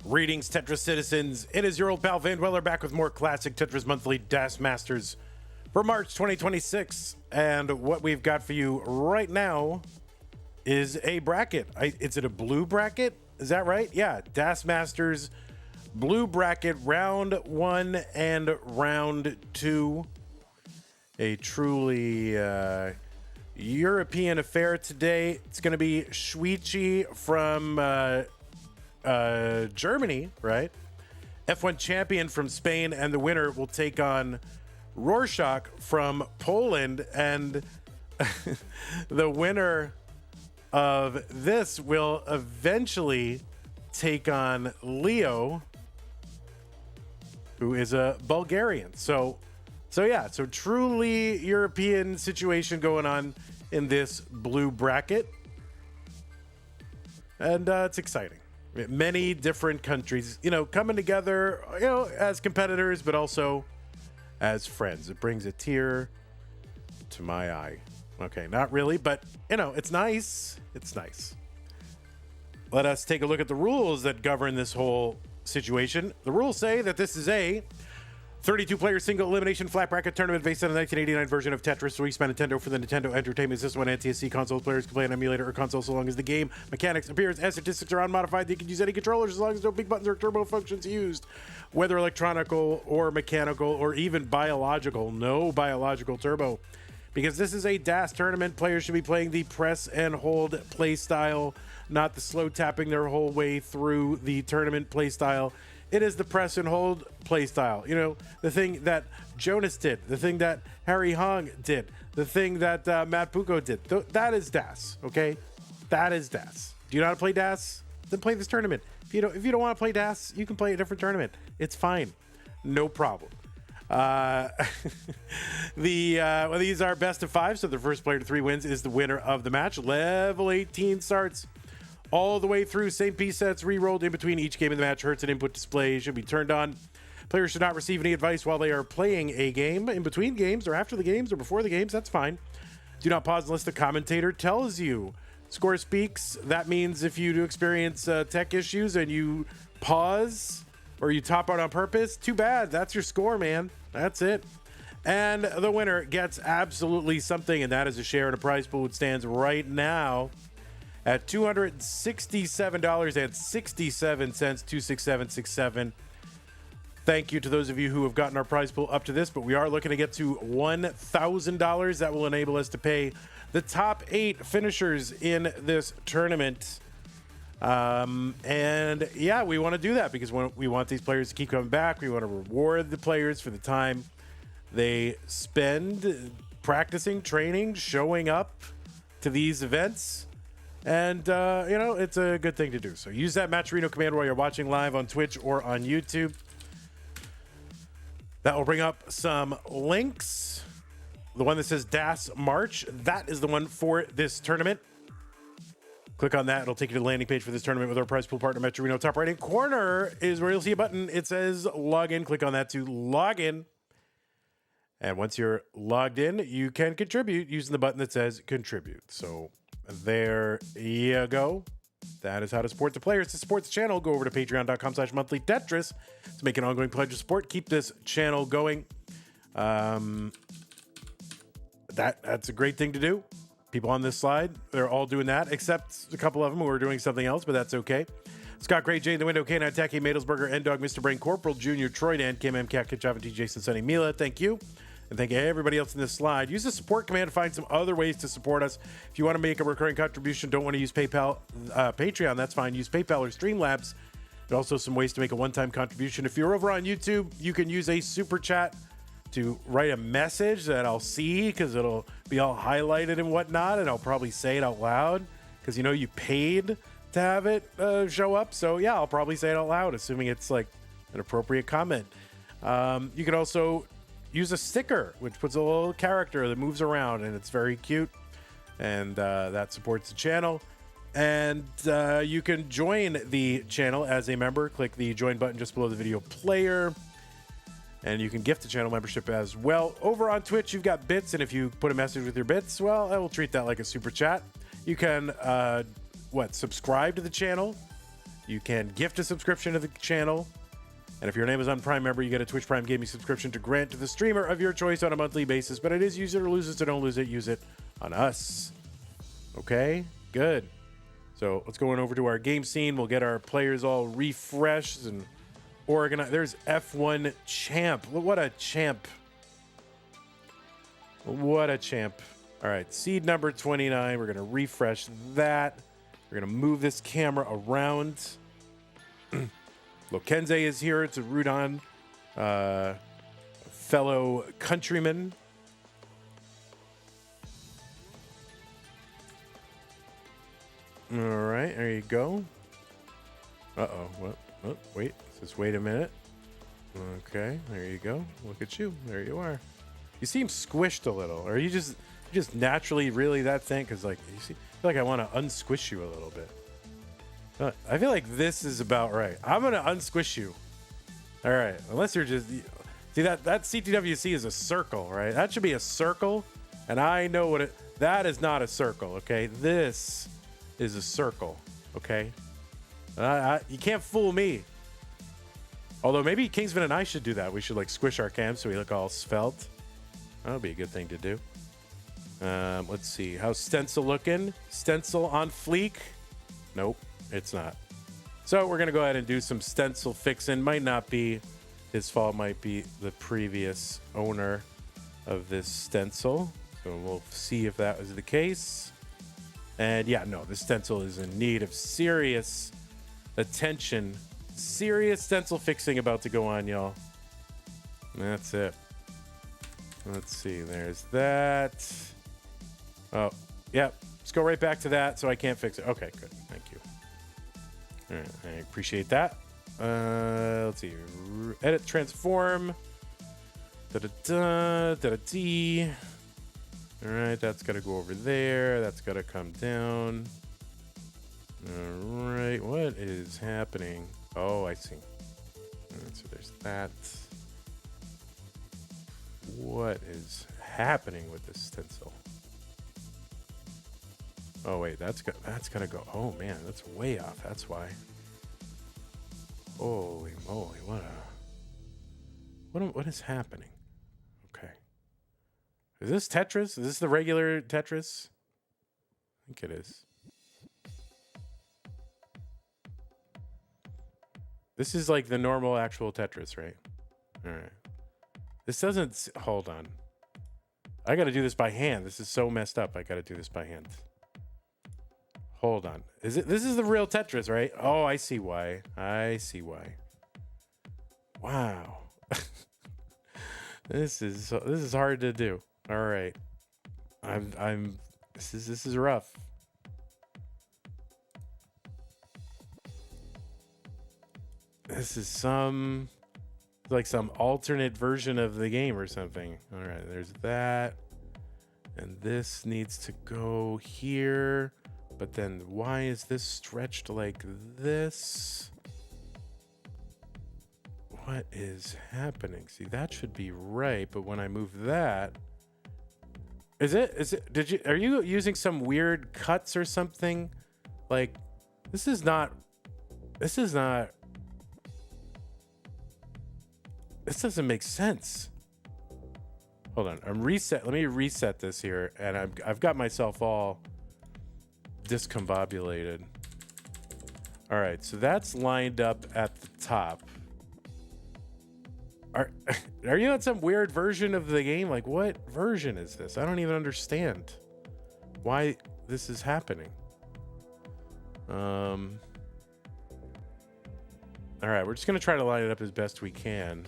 Greetings, Tetris citizens. It is your old pal Van Dweller back with more classic Tetris Monthly Das Masters for March 2026. And what we've got for you right now is a bracket. Is it a blue bracket? Is that right? Yeah, Das Masters blue bracket, round 1 and round 2. A truly European affair today. It's going to be Shuichi from Germany, right? F1 champion from Spain, and the winner will take on Roarshock from Poland, and the winner of this will eventually take on Leo, who is a Bulgarian. So truly European situation going on in this blue bracket, and it's exciting. Many different countries, coming together, as competitors, but also as friends. It brings a tear to my eye. Okay, not really, but it's nice. It's nice. Let us take a look at the rules that govern this whole situation. The rules say that this is a 32-player single elimination flat bracket tournament based on the 1989 version of Tetris, released by Nintendo for the Nintendo Entertainment System on NTSC console. Players can play an emulator or console so long as the game mechanics, appearance, and statistics are unmodified. They can use any controllers as long as no big buttons or turbo functions used, whether electronical or mechanical or even biological. No biological turbo. Because this is a DAS tournament, players should be playing the press and hold play style, not the slow tapping their whole way through the tournament play style. It is the press and hold play style. The thing that Jonas did, the thing that Harry Hong did, the thing that Matt Pucco did. That is DAS, okay? That is DAS. Do you know how to play DAS? Then play this tournament. If you don't want to play DAS, you can play a different tournament. It's fine. No problem. These are best of 5, so the first player to 3 wins is the winner of the match. Level 18 starts all the way through. Same piece sets re-rolled in between each game of the match. Hertz and input display should be turned on. Players should not receive any advice while they are playing a game, in between games, or after the games, or before the games. That's fine. Do not pause unless the commentator tells you. Score speaks. That means if you do experience tech issues and you pause or you top out on purpose, too bad. That's your score, man. That's it. And the winner gets absolutely something, and that is a share in a prize pool, which stands right now at $267.67, 26767. Thank you to those of you who have gotten our prize pool up to this, but we are looking to get to $1,000. That will enable us to pay the top 8 finishers in this tournament. And yeah, we want to do that because we want these players to keep coming back. We want to reward the players for the time they spend practicing, training, showing up to these events. And, it's a good thing to do. So use that Matcherino command while you're watching live on Twitch or on YouTube. That will bring up some links. The one that says DAS March, that is the one for this tournament. Click on that. It'll take you to the landing page for this tournament with our prize pool partner, Matcherino. Top right-hand corner is where you'll see a button. It says login. Click on that to log in. And once you're logged in, you can contribute using the button that says contribute. So there you go. That is how to support the players. To support the channel, go over to patreon.com/monthlytetris to make an ongoing pledge of support. Keep this channel going. That's a great thing to do. People on this slide, they're all doing that, except a couple of them who are doing something else, but that's okay. Scott Gray, Jay in the Window, K9, Tacky, Madelsberger, N-Dog, Mr. Brain, Corporal, Junior, Troy, Dan, Kim, M, Cat, Kit, Java, T, Jason, Sunny, Mila. Thank you. And thank everybody else in this slide. Use the support command to find some other ways to support us. If you want to make a recurring contribution, don't want to use PayPal, Patreon, that's fine. Use PayPal or Streamlabs. But also some ways to make a one-time contribution. If you're over on YouTube, you can use a super chat to write a message that I'll see because it'll be all highlighted and whatnot, and I'll probably say it out loud because you paid to have it show up. So yeah, I'll probably say it out loud, assuming it's like an appropriate comment. You can also use a sticker, which puts a little character that moves around, and it's very cute, and that supports the channel. And you can join the channel as a member. Click the join button just below the video player. And you can gift the channel membership as well. Over on Twitch, you've got bits, and if you put a message with your bits, well, I will treat that like a super chat. You can, subscribe to the channel. You can gift a subscription to the channel. And if you're an Amazon Prime member, you get a Twitch Prime Gaming subscription to grant to the streamer of your choice on a monthly basis. But it is use it or lose it, so don't lose it. Use it on us. Okay? Good. So let's go on over to our game scene. We'll get our players all refreshed and organized. There's F1CHAMP. What a champ. What a champ. All right, seed number 29. We're going to refresh that. We're going to move this camera around. Lokenze is here to root on fellow countrymen. All right, there you go. Uh-oh. What? Oh, wait. Just wait a minute. Okay, there you go. Look at you. There you are. You seem squished a little. Or are you just naturally really that thin? Because, like, you see, I feel like I want to unsquish you a little bit. I feel like this is about right. I'm going to unsquish you. All right. Unless you're just... See, that CTWC is a circle, right? That should be a circle. And I know what it... That is not a circle, okay? This is a circle, okay? You can't fool me. Although maybe Kingsman and I should do that. We should, like, squish our cams so we look all svelte. That would be a good thing to do. Let's see. How's Stencil looking? Stencil on fleek? Nope. It's not. So we're going to go ahead and do some stencil fixing. Might not be his fault. Might be the previous owner of this stencil. So we'll see if that was the case. And yeah, no, the stencil is in need of serious attention. Serious stencil fixing about to go on, y'all. That's it. Let's see. There's that. Oh, yeah. Let's go right back to that so I can't fix it. Okay, good. Thank you. All right, I appreciate that. Let's see. Edit, transform. Da-da-da, da-da-dee. All right, that's got to go over there. That's got to come down. All right, what is happening? Oh, I see. All right, so there's that. What is happening with this stencil? Oh wait, that's gotta go. Oh man, that's way off. That's why. Holy moly! What is happening? Okay. Is this Tetris? Is this the regular Tetris? I think it is. This is like the normal actual Tetris, right? All right. This doesn't... Hold on. I got to do this by hand. This is so messed up. I got to do this by hand. Hold on. This is the real Tetris, right? Oh, I see why. I see why. Wow. This is hard to do. All right. This is rough. This is some alternate version of the game or something. All right, there's that. And this needs to go here. But then why is this stretched like this? What is happening? See, that should be right, but when I move that, are you using some weird cuts or something? Like, this doesn't make sense. Hold on, let me reset this here, and I've got myself all discombobulated. All right, so that's lined up at the top. Are you on some weird version of the game? Like, what version is this? I don't even understand why this is happening. All right, we're just gonna try to line it up as best we can.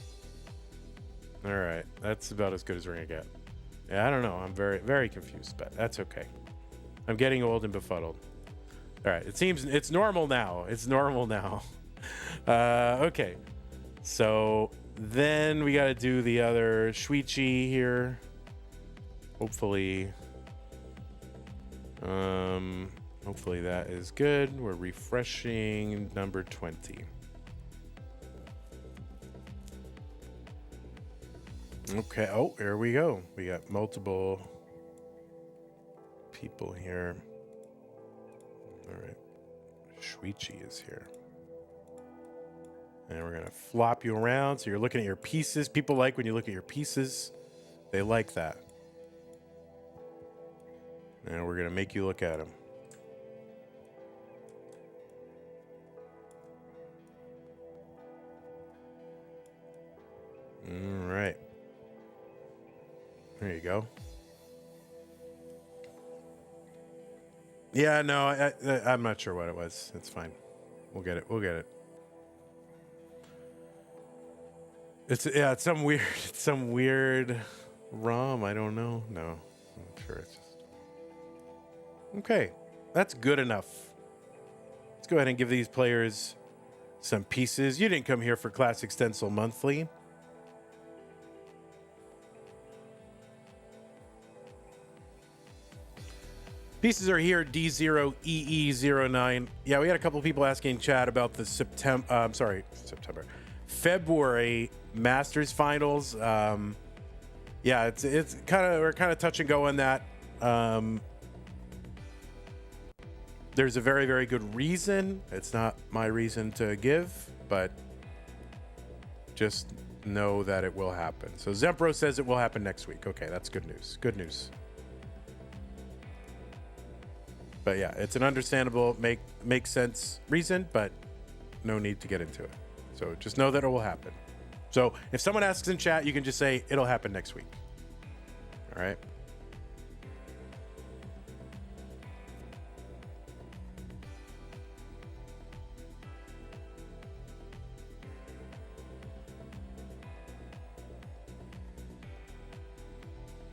All right, that's about as good as we're gonna get. Yeah, I don't know. I'm very, very confused, but that's okay. I'm getting old and befuddled. All right, it seems it's normal now. It's normal now. Okay, so then we got to do the other Shuichi here. Hopefully that is good. We're refreshing number 20. Okay. Oh, here we go. We got multiple people here. All right. Shuichi is here. And we're going to flop you around. So you're looking at your pieces. People like when you look at your pieces. They like that. And we're going to make you look at them. All right. There you go. Yeah, no, I'm not sure what it was. It's fine. We'll get it. We'll get it. It's some weird ROM. I don't know. No, I'm sure it's just okay. That's good enough. Let's go ahead and give these players some pieces. You didn't come here for Classic Stencil Monthly. Pieces are here, D0EE09. Yeah, we had a couple of people asking in chat about the February Masters Finals. Yeah, it's kind of, we're kind of touch and go on that. There's a very, very good reason. It's not my reason to give, but just know that it will happen. So Zempro says it will happen next week. Okay, that's good news. Good news. But yeah, it's an understandable, make sense reason, but no need to get into it. So just know that it will happen. So if someone asks in chat, you can just say it'll happen next week. All right.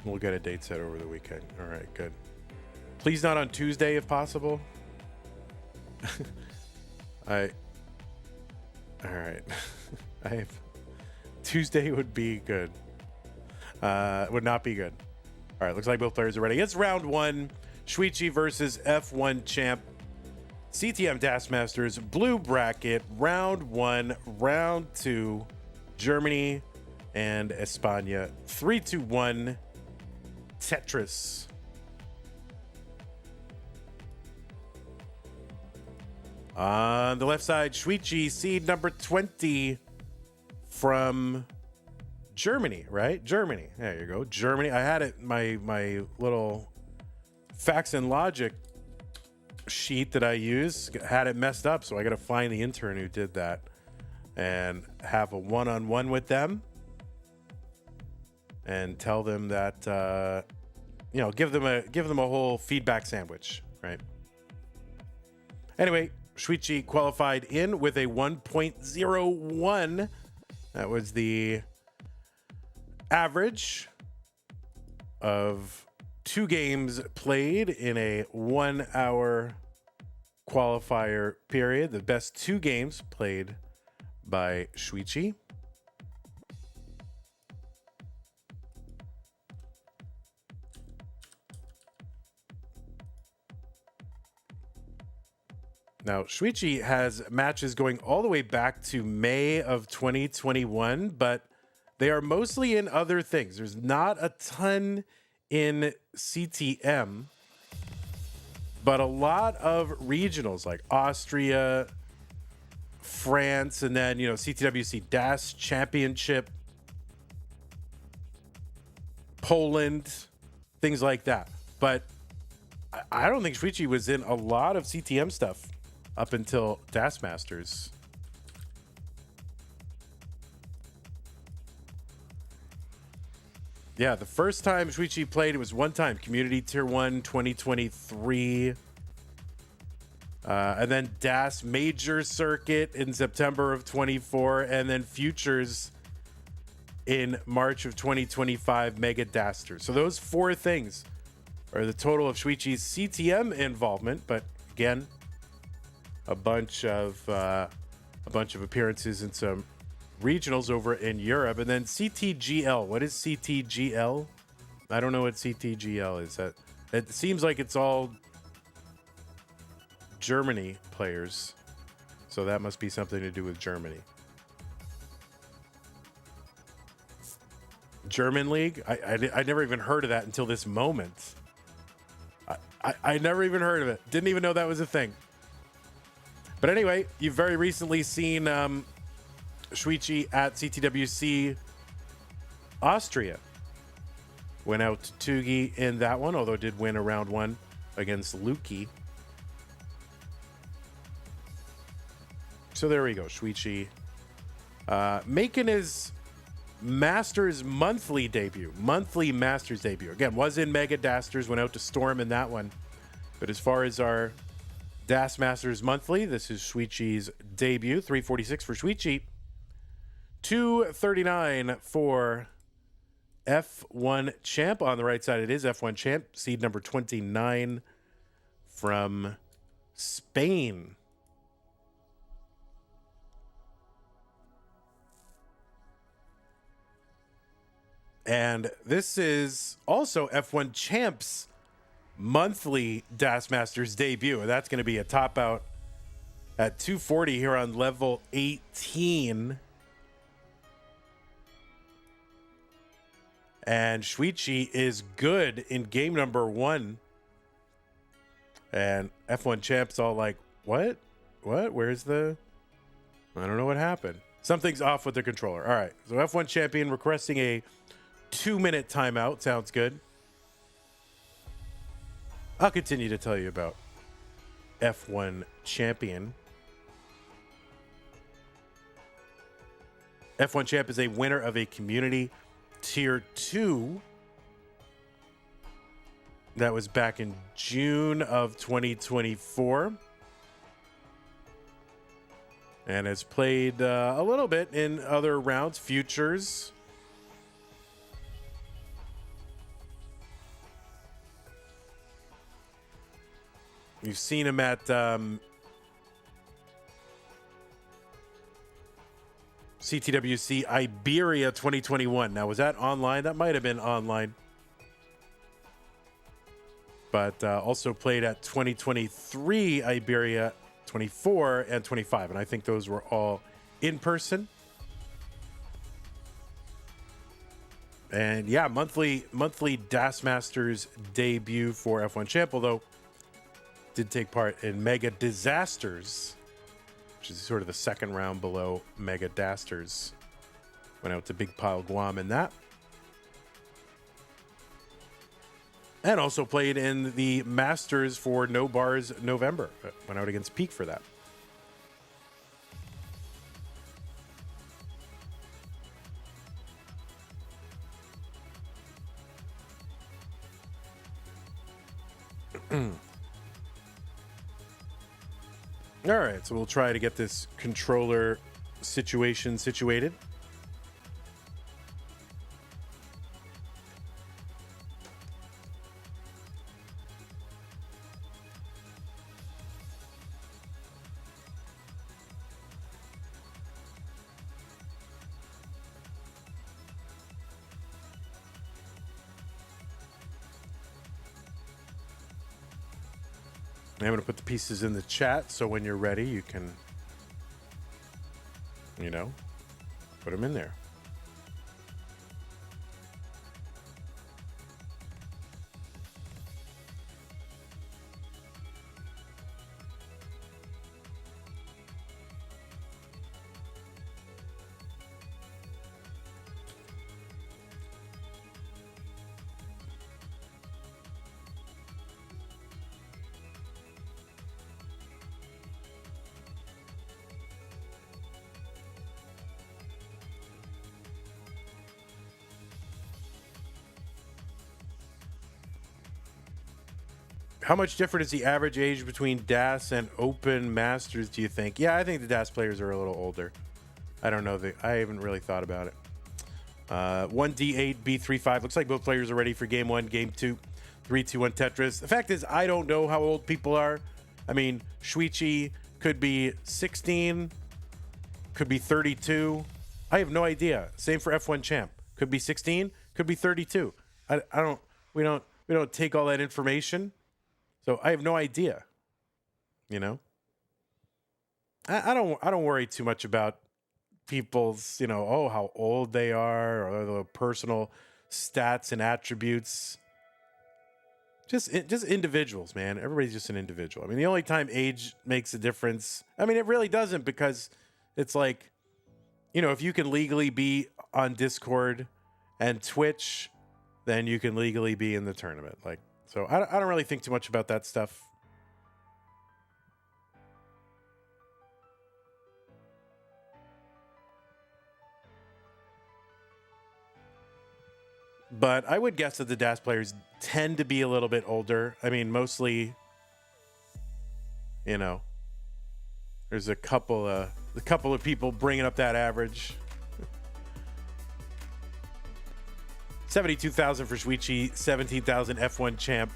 We'll get a date set over the weekend. All right, good. Please not on Tuesday if possible. All right. Tuesday would be good. Would not be good. All right, looks like both players are ready. It's round one. Shuichi versus F1CHAMP. CTM DAS Masters blue bracket. Round one, round two. Germany and España. 3-2-1. Tetris. On the left side, Shuichi, seed number 20 from Germany, right? Germany. There you go. Germany. I had it, my little facts and logic sheet that I use had it messed up, so I got to find the intern who did that and have a one-on-one with them and tell them that, give them a whole feedback sandwich, right? Anyway, Shuichi qualified in with a 1.01. That was the average of 2 games played in a 1 hour qualifier period. The best 2 games played by Shuichi. Now, Shuichi has matches going all the way back to May of 2021, but they are mostly in other things. There's not a ton in CTM, but a lot of regionals like Austria, France, and then, CTWC DAS Championship, Poland, things like that. But I don't think Shuichi was in a lot of CTM stuff up until DAS Masters. Yeah, the first time Shuichi played, it was one time, Community Tier 1 2023. And then DAS Major Circuit in September of 24, and then Futures in March of 2025, Mega Dasters. So those 4 things are the total of Shuichi's CTM involvement, but again, a bunch of appearances in some regionals over in Europe. And then CTGL. What is CTGL? I don't know what CTGL is. It seems like it's all Germany players, so that must be something to do with Germany. German League? I never even heard of that until this moment. I never even heard of it. Didn't even know that was a thing. But anyway, you've very recently seen Shuichi at CTWC Austria went out to Tugi in that one, although did win a round one against Luki. So there we go. Shuichi making his Masters monthly debut. Monthly Masters debut. Again, was in Mega Dasters, went out to Storm in that one. But as far as our Das Masters monthly, this is Shuichi's debut. 346 for Shuichi. 239 for F1CHAMP. On the right side, it is F1CHAMP, seed number 29 from Spain. And this is also F1CHAMP's monthly Das Masters debut. That's going to be a top out at 240 here on level 18. And Shuichi is good in game number 1. And F1CHAMP's all like, what? What? Where's the... I don't know what happened. Something's off with the controller. All right. So F1 champion requesting a 2-minute timeout. Sounds good. I'll continue to tell you about F1 champion. F1 Champ is a winner of a community tier 2. That was back in June of 2024. And has played a little bit in other rounds, futures. You've seen him at CTWC Iberia 2021. Now, was that online? That might have been online. But also played at 2023 Iberia 24 and 25. And I think those were all in person. And yeah, monthly Das Masters debut for F1 Champ, although did take part in Mega Disasters, which is sort of the second round below Mega Dasters. Went out to Big Pile Guam in that. And also played in the Masters for No Bars November. Went out against Peak for that. All right, so we'll try to get this controller situation situated. I'm going to put the pieces in the chat, so when you're ready, you can, you know, put them in there. How much different is the average age between DAS and Open Masters, do you think? Yeah, I think the DAS players are a little older. I don't know. I haven't really thought about it. 1D8, B35. Looks like both players are ready for game 1, game 2. 3, 2, 1 Tetris. The fact is, I don't know how old people are. I mean, Shuichi could be 16, could be 32. I have no idea. Same for F1 Champ. Could be 16, could be 32. We don't take all that information. So I have no idea, you know. I don't worry too much about people's, how old they are or the personal stats and attributes. Just individuals, man. Everybody's just an individual. I mean, the only time age makes a difference, I mean, it really doesn't, because it's like, you know, if you can legally be on Discord and Twitch, then you can legally be in the tournament. Like, so I don't really think too much about that stuff. But I would guess that the DAS players tend to be a little bit older. I mean, mostly, you know, there's a couple of people bringing up that average. 72,000 for Shuichi, 17,000 F1 champ.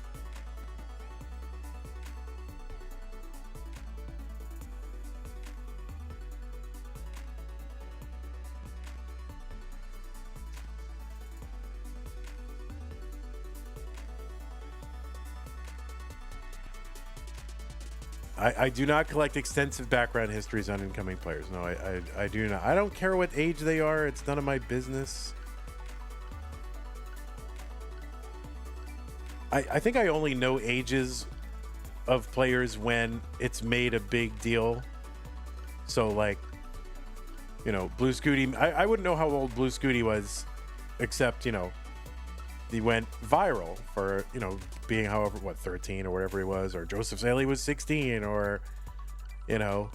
I do not collect extensive background histories on incoming players. No, I do not. I don't care what age they are. It's none of my business. I think I only know ages of players when it's made a big deal. So, like, you know, Blue Scooty, I wouldn't know how old Blue Scooty was, except, you know, he went viral for, you know, being however, 13 or whatever he was, or Joseph Saley was 16, or, you know,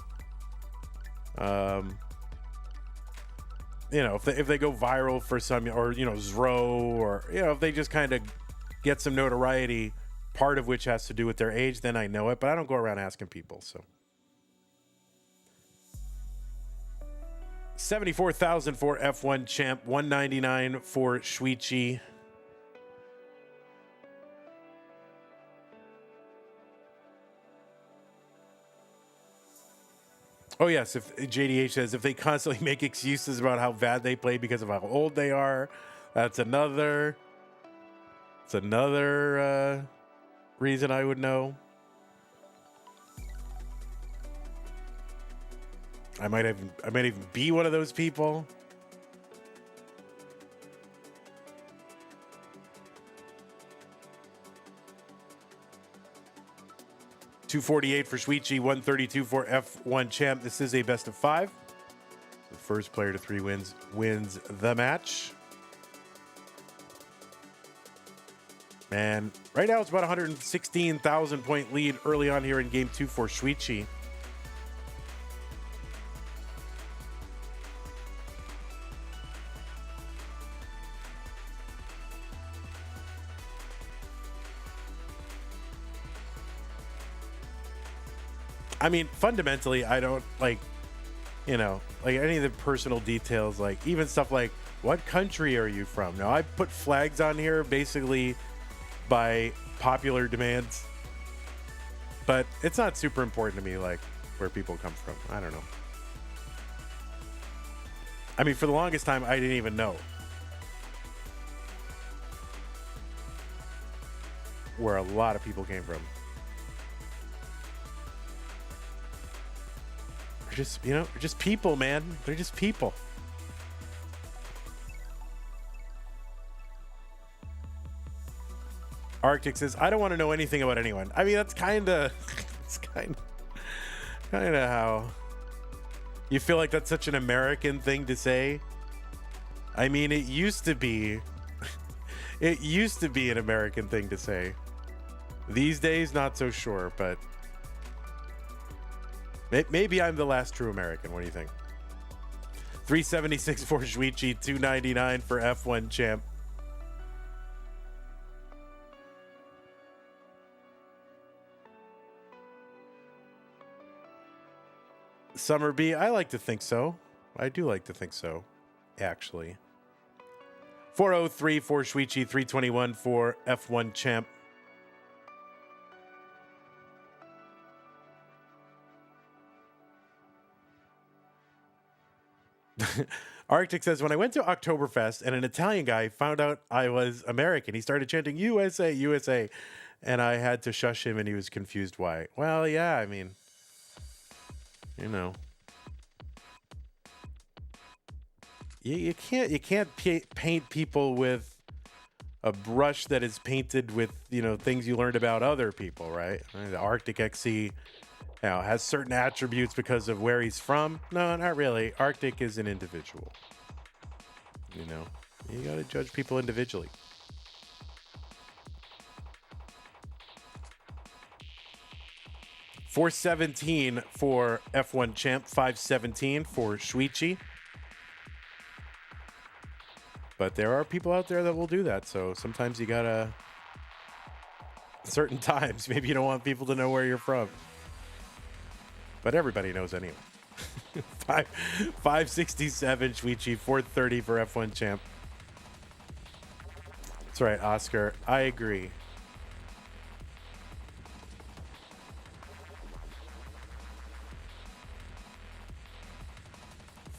if they go viral for some, or, you know, Zro, or, you know, if they just kind of get some notoriety, part of which has to do with their age, then I know it, but I don't go around asking people. So 74,000 for F1 champ, 199 for Shuichi. Oh, yes. If JDH says if they constantly make excuses about how bad they play because of how old they are, that's another reason I would know. I might even be one of those people. $248 for Shuichi, $132 for F1 champ. This is a best of 5. The first player to 3 wins the match. And right now it's about 116,000 point lead early on here in game 2 for Shuichi. I mean, fundamentally, I don't like, you know, like any of the personal details, like even stuff like what country are you from? Now, I put flags on here basically by popular demands, but it's not super important to me, like where people come from. I don't know. I mean, for the longest time, I didn't even know where a lot of people came from. Just, you know, they're just people, man. They're just people. Arctic says, I don't want to know anything about anyone. I mean, that's kind of, it's kind of how you feel like that's such an American thing to say. I mean, it used to be an American thing to say. These days, not so sure, but maybe I'm the last true American. What do you think? 376 for Shuichi, 299 for F1 champ. Summer B, I like to think so. I do like to think so, actually. 403 for Shuichi, 321 for F1 champ. Arctic says, when I went to Oktoberfest and an Italian guy found out I was American, he started chanting USA, USA, and I had to shush him and he was confused why. Well, yeah, I mean, you know, you can't paint people with a brush that is painted with, you know, things you learned about other people, right? I mean, the Arctic XC Has certain attributes because of where he's from. No, not really. Arctic is an individual. You know, you got to judge people individually. $417 for F1 Champ, $517 for Shuichi. But there are people out there that will do that. So sometimes you gotta, certain times, maybe you don't want people to know where you're from. But everybody knows anyway. 567 Shuichi, 430 for F1 Champ. That's right, Oscar. I agree.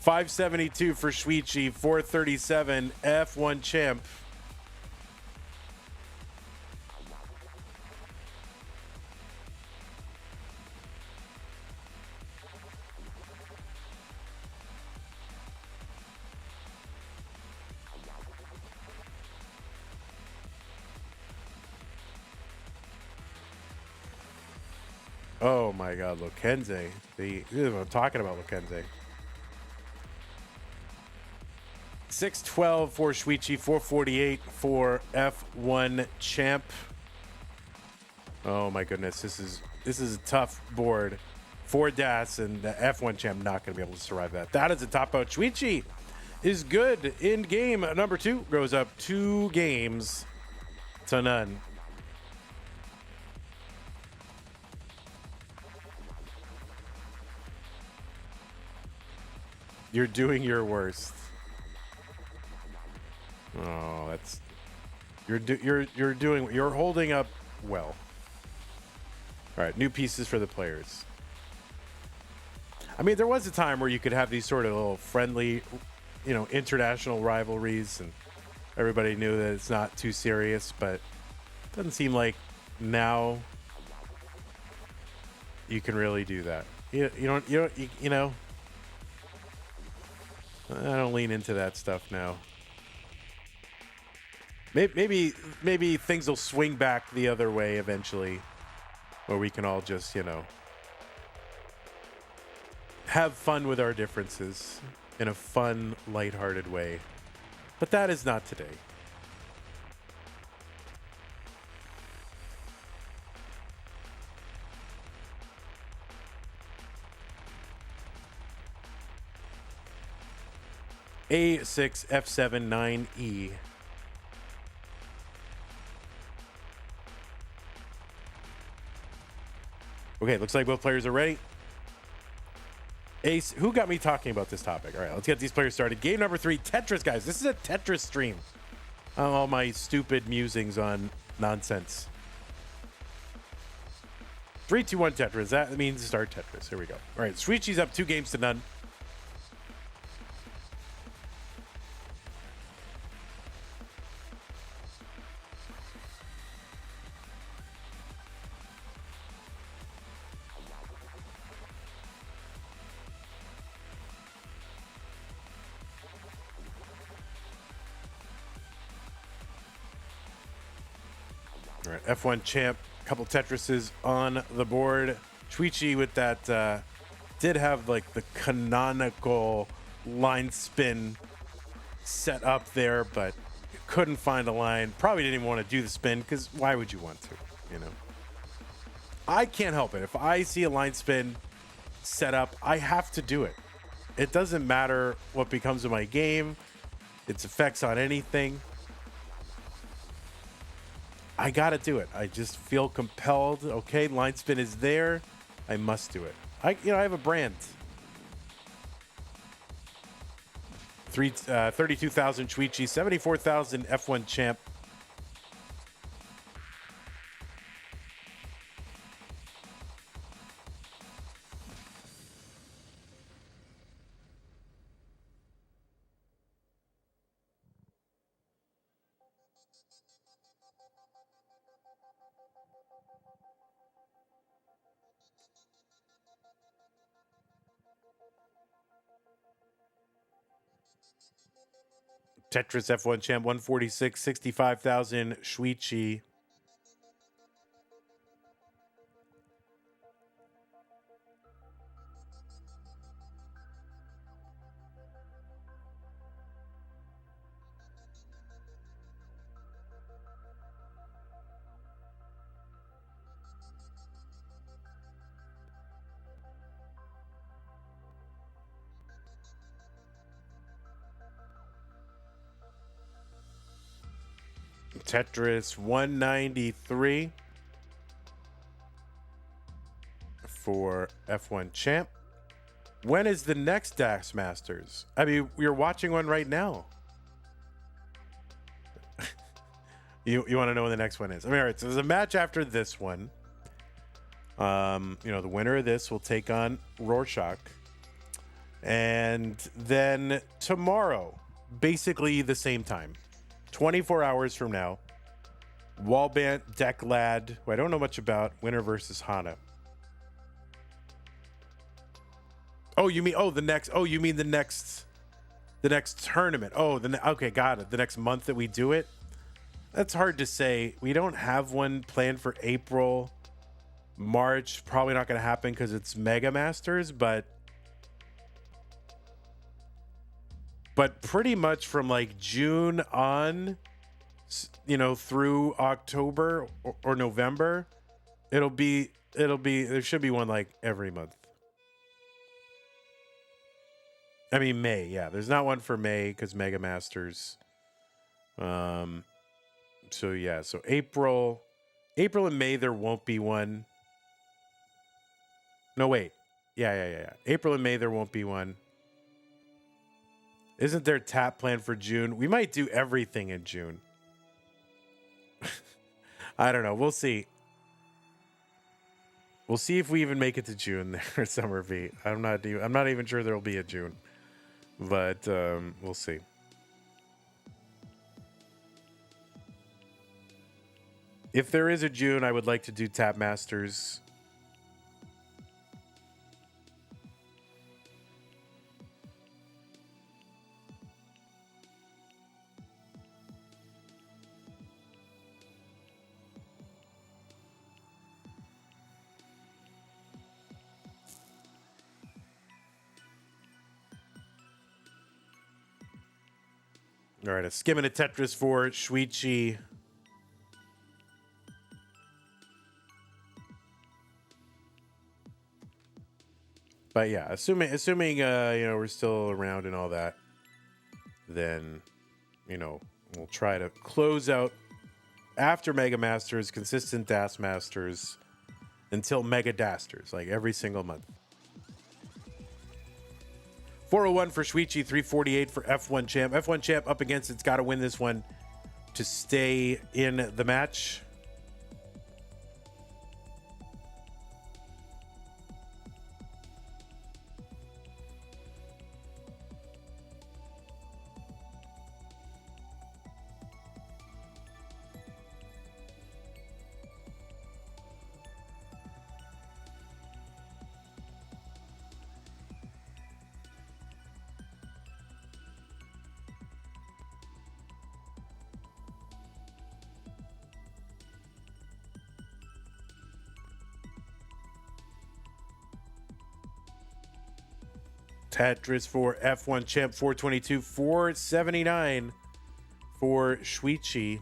$572 for Shuichi, 437 F1 Champ. Oh my God, Lokenze. I'm talking about Lokenze. 612 for Shuichi, 448 for F1 Champ. Oh my goodness, this is a tough board for Das, and the F1 Champ not going to be able to survive that. That is a top out. Shuichi is good in game number 2. Goes up 2 games to none. You're doing your worst. Oh, that's you're holding up well. All right, new pieces for the players. I mean, there was a time where you could have these sort of little friendly, international rivalries, and everybody knew that it's not too serious. But it doesn't seem like now you can really do that. You know. I don't lean into that stuff now. Maybe things will swing back the other way eventually, where we can all just, have fun with our differences in a fun, lighthearted way. But that is not today. A6 F7 9E. Okay, looks like both players are ready. Ace, who got me talking about this topic? All right, let's get these players started. Game number 3, Tetris, guys. This is a Tetris stream. All my stupid musings on nonsense. 3, 2, 1 Tetris. That means start Tetris. Here we go. All right, Shuichi's up 2 games to none. All right, F1 Champ, couple Tetrises on the board. Shuichi with that, did have like the canonical line spin set up there, but couldn't find a line. Probably didn't even want to do the spin, because why would you want to, I can't help it. If I see a line spin set up, I have to do it. It doesn't matter what becomes of my game, its effects on anything. I gotta do it. I just feel compelled. Okay, line spin is there. I must do it. I have a brand. 32,000 Shuichi, 74,000 F1 Champ. Tetris F1 Champ 146, 65,000 Shuichi. Tetris 193 for F1 Champ. When is the next DAX Masters? I mean, we're watching one right now. You want to know when the next one is? I mean, all right, so there's a match after this one. The winner of this will take on Rorschach. And then tomorrow, basically the same time, 24 hours from now, Wallband Deck Lad, who I don't know much about, winner versus Hana. You mean the next tournament. Okay, got it. The next month that we do it. That's hard to say. We don't have one planned for April, March. Probably not going to happen because it's Mega Masters, but pretty much from like June on, through October or November, there should be one like every month. I mean, May, yeah. There's not one for May because Mega Masters. So April and May there won't be one. No, wait. Yeah. April and May there won't be one. Isn't there tap plan for June? We might do everything in June. I don't know. We'll see. We'll see if we even make it to June there, Summer V. I'm not even sure there'll be a June. But we'll see. If there is a June, I would like to do Tap Masters. All right, a skimming a Tetris for Shuichi. But yeah, assuming we're still around and all that, then we'll try to close out after Mega Masters, consistent DAS Masters until Mega Dasters, like every single month. 401 for Shuichi, 348 for F1 Champ. F1 Champ up against it's got to win this one to stay in the match. Tetris for F1 Champ, 422, 479 for Shuichi.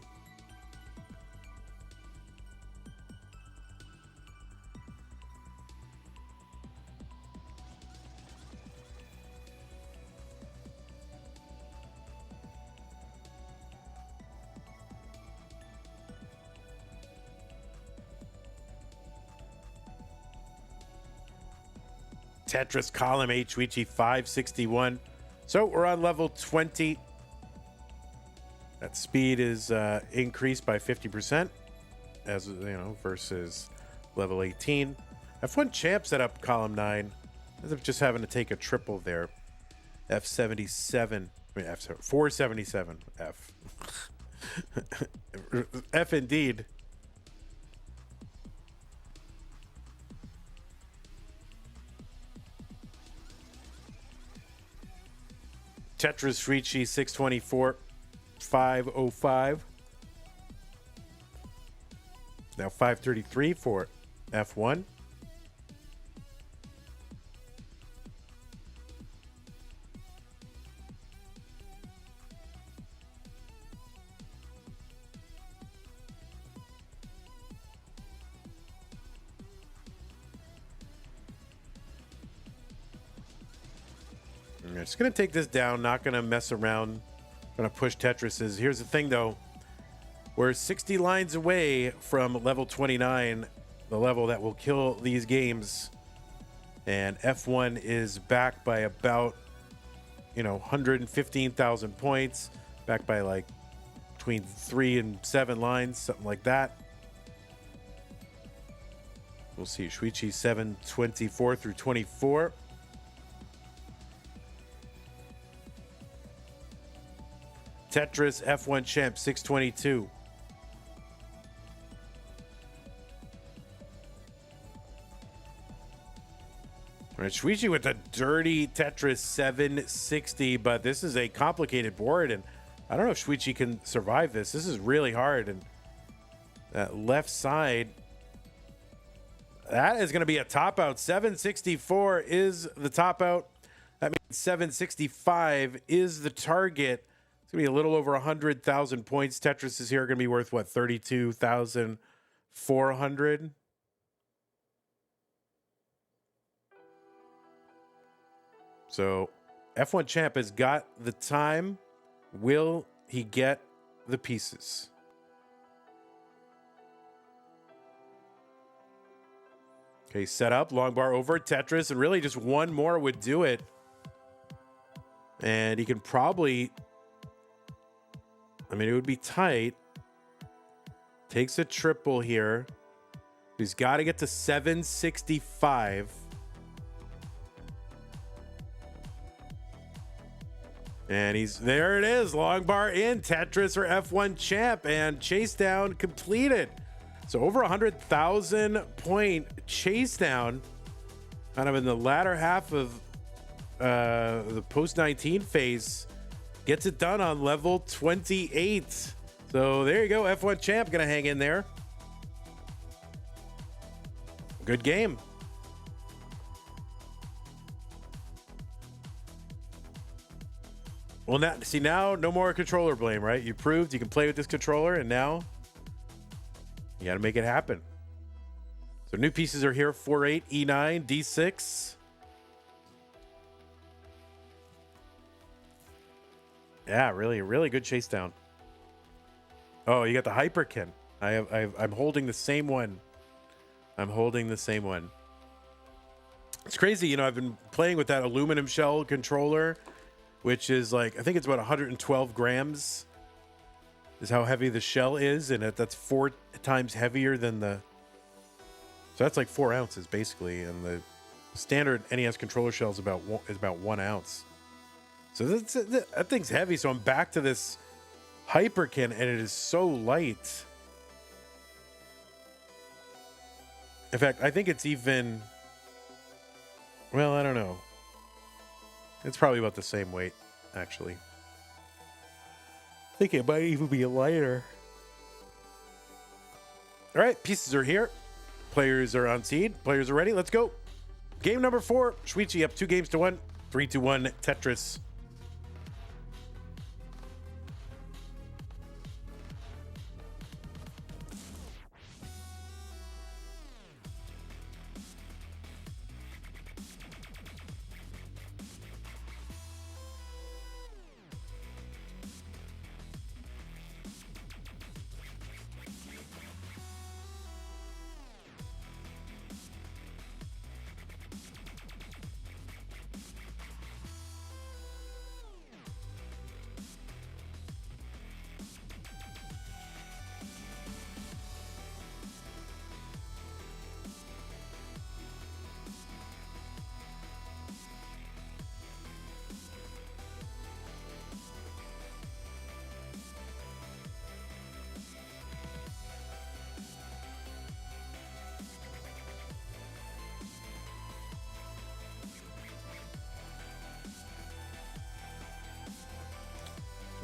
Tetris column 8, Shuichi 561. So we're on level 20. That speed is increased by 50%, as versus level 18. F1 Champ set up column 9. Ends up just having to take a triple there. F77. I mean, F477. F. F indeed. Tetris Shuichi 624, 505. Now 533 for F1. I'm just going to take this down, not going to mess around. Going to push Tetris's. Here's the thing, though. We're 60 lines away from level 29, the level that will kill these games. And F1 is back by about, 115,000 points, back by like between 3 and 7 lines, something like that. We'll see. Shuichi 724 through 24. Tetris F1 Champ 622. All right, Shuichi with a dirty Tetris 760, but this is a complicated board, and I don't know if Shuichi can survive this. This is really hard, and that left side, that is going to be a top out. 764 is the top out. That means 765 is the target. It's going to be a little over 100,000 points. Tetris is here going to be worth, what, 32,400? So F1 Champ has got the time. Will he get the pieces? Okay, set up, long bar over, Tetris, and really just one more would do it. And he can probably, it would be tight. Takes a triple here. He's got to get to 765. And there it is, long bar in, Tetris or F1 Champ, and chase down completed. So over 100,000 point chase down, kind of in the latter half of the post-19 phase, gets it done on level 28. So there you go, F1 Champ gonna hang in there. Good game. Well, now no more controller blame, right? You proved you can play with this controller, and now you got to make it happen. So new pieces are here: 4-8, E9, D6. Yeah, really good chase down. Oh, you got the Hyperkin. I'm holding the same one. It's crazy, I've been playing with that aluminum shell controller, which is like, I think it's about 112 grams is how heavy the shell is, and that's 4 times heavier than so that's like 4 ounces basically, and the standard NES controller shell is about 1 ounce. So that thing's heavy. So I'm back to this Hyperkin, and it is so light. In fact, I think it's even, well, I don't know. It's probably about the same weight, actually. I think it might even be lighter. All right, pieces are here. Players are on seed. Players are ready. Let's go. Game number 4. Shuichi up 2-1. 3-1 Tetris.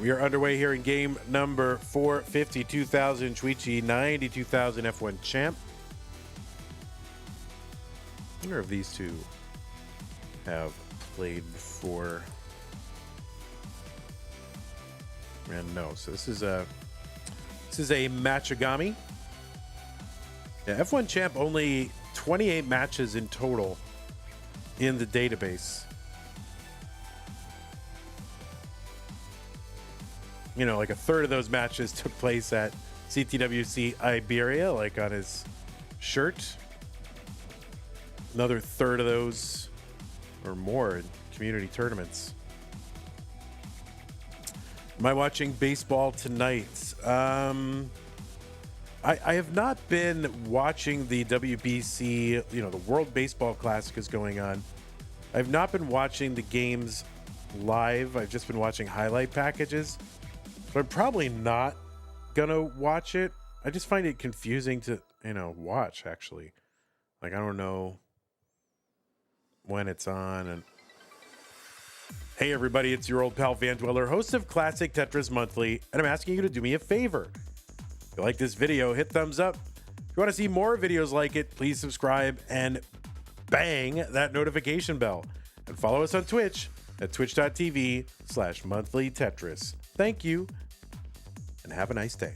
We are underway here in game number 4, 52,000 Shuichi, 92,000 F1 Champ. I wonder if these two have played before. And no, so this is a Machigami. Yeah, F1 Champ only 28 matches in total in the database. Like a third of those matches took place at CTWC Iberia, like on his shirt. Another third of those or more in community tournaments. Am I watching baseball tonight? I have not been watching the WBC, the World Baseball Classic is going on. I've not been watching the games live. I've just been watching highlight packages. So I'm probably not gonna watch it. I just find it confusing to, watch actually. Like, I don't know when it's on. And hey everybody, it's your old pal Van Dweller, host of Classic Tetris Monthly, and I'm asking you to do me a favor. If you like this video, hit thumbs up. If you want to see more videos like it, please subscribe and bang that notification bell. And follow us on Twitch at twitch.tv/monthlytetris. Thank you, and have a nice day.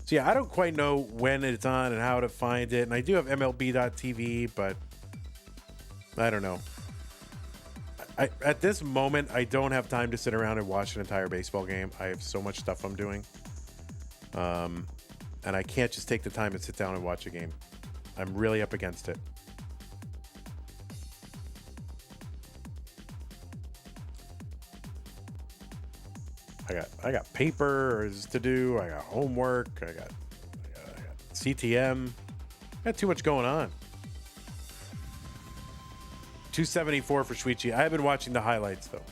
So yeah, I don't quite know when it's on and how to find it. And I do have MLB.tv, but I don't know. At this moment, I don't have time to sit around and watch an entire baseball game. I have so much stuff I'm doing. And I can't just take the time and sit down and watch a game. I'm really up against it. I got papers to do. I got homework. I got CTM. I got too much going on. 274 for Shuichi. I have been watching the highlights though.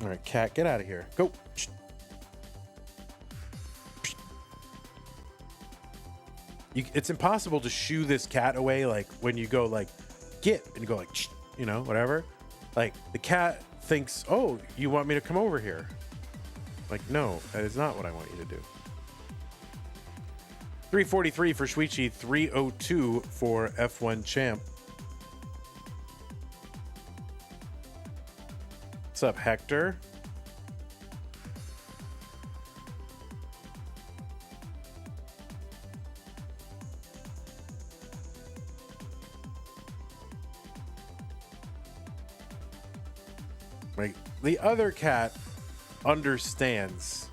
All right, cat, get out of here. Go. It's impossible to shoo this cat away. Like when you go like, get, and you go like, whatever. Like the cat thinks, oh, you want me to come over here? Like, no, that is not what I want you to do. 343 for Shuichi, 302 for F1CHAMP. What's up, Hector? Like, the other cat understands.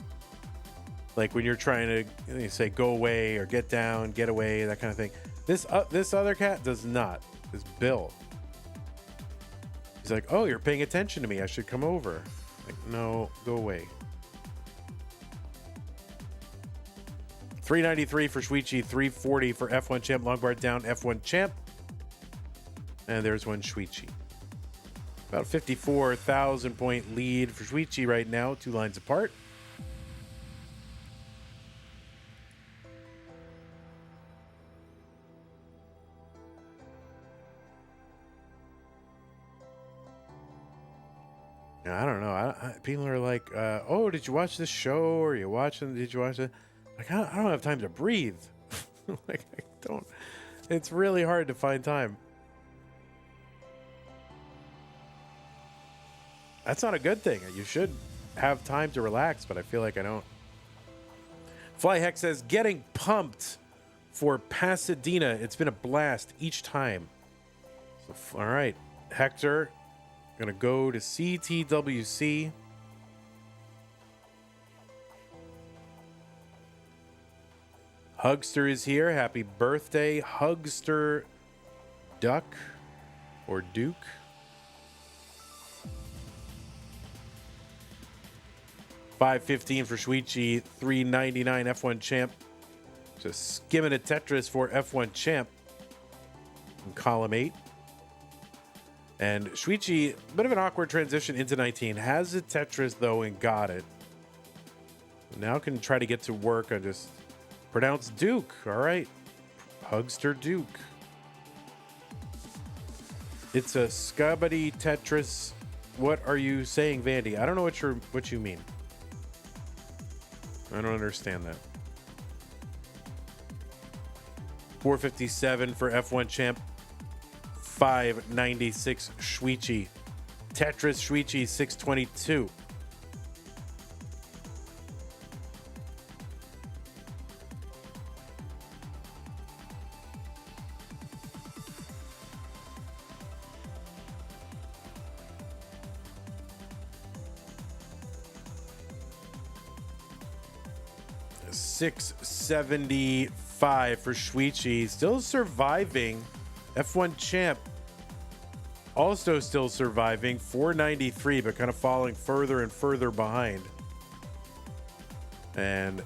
Like when you're trying to say go away or get down, get away, that kind of thing. This other cat does not. This Bill. He's like, oh, you're paying attention to me. I should come over. Like, no, go away. 393 for Shuichi, 340 for F1CHAMP. Longbar down, F1CHAMP. And there's one Shuichi. About 54,000 point lead for Shuichi right now, 2 lines apart. I don't know. People are like, oh, did you watch this show? Or you watching? Did you watch it? Like, I don't have time to breathe. Like, I don't. It's really hard to find time. That's not a good thing. You should have time to relax, but I feel like I don't. Flyhex says, getting pumped for Pasadena. It's been a blast each time. So, all right, Hector. Gonna go to CTWC. Hugster is here. Happy birthday, Hugster Duck or Duke. $5.15 for Shuichi, $3.99 F1CHAMP. Just skimming a Tetris for F1CHAMP in column 8. And Shuichi, a bit of an awkward transition into 19. Has a Tetris, though, and got it. Now can try to get to work on just pronounce Duke. All right. Hugster Duke. It's a Scabity Tetris. What are you saying, Vandy? I don't know what you mean. I don't understand that. 457 for F1CHAMP. 596 Shuichi. Tetris Shuichi 622. 675 for Shuichi. Still surviving. F1 champ also still surviving. 493, but kind of falling further and further behind. And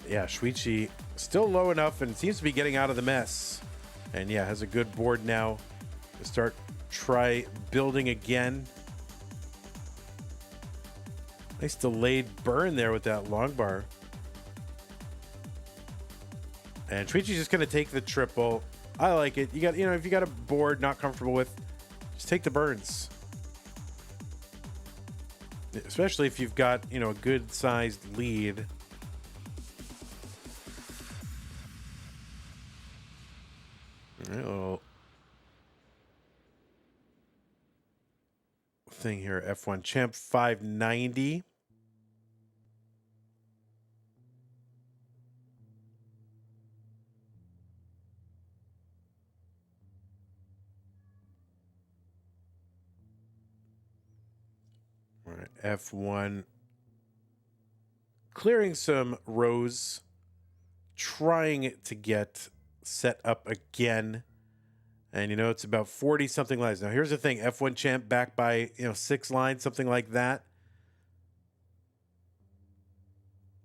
yeah, Shuichi still low enough and seems to be getting out of the mess. And yeah, has a good board now to try building again. Nice delayed burn there with that long bar. And Shuichi's just going to take the triple. I like it. You got, if you got a board not comfortable with, just take the burns. Especially if you've got, a good sized lead. All right, little thing here. F1 champ 590. All right, F1 clearing some rows, trying to get set up again. And it's about 40 something lines. Now here's the thing, F1 champ back by 6 lines, something like that.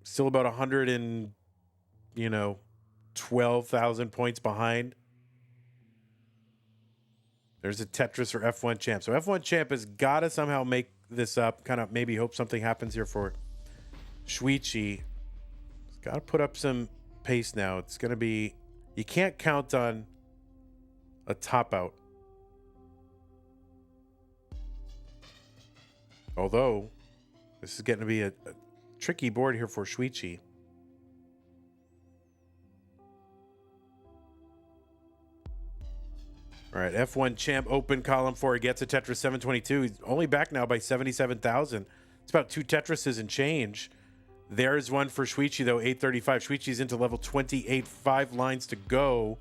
Still about 12,000 points behind. There's a Tetris for F1 champ. So F1 champ has got to somehow make this up. Kind of maybe hope something happens here for Shuichi. He's got to put up some pace now. It's going to be, you can't count on a top out. Although this is getting to be a tricky board here for Shuichi. All right, F1 champ open column 4. He gets a Tetris 722. He's only back now by 77,000. It's about 2 Tetrises and change. There's one for Shuichi, though, 835. Shuichi's into level 28, 5 lines to go.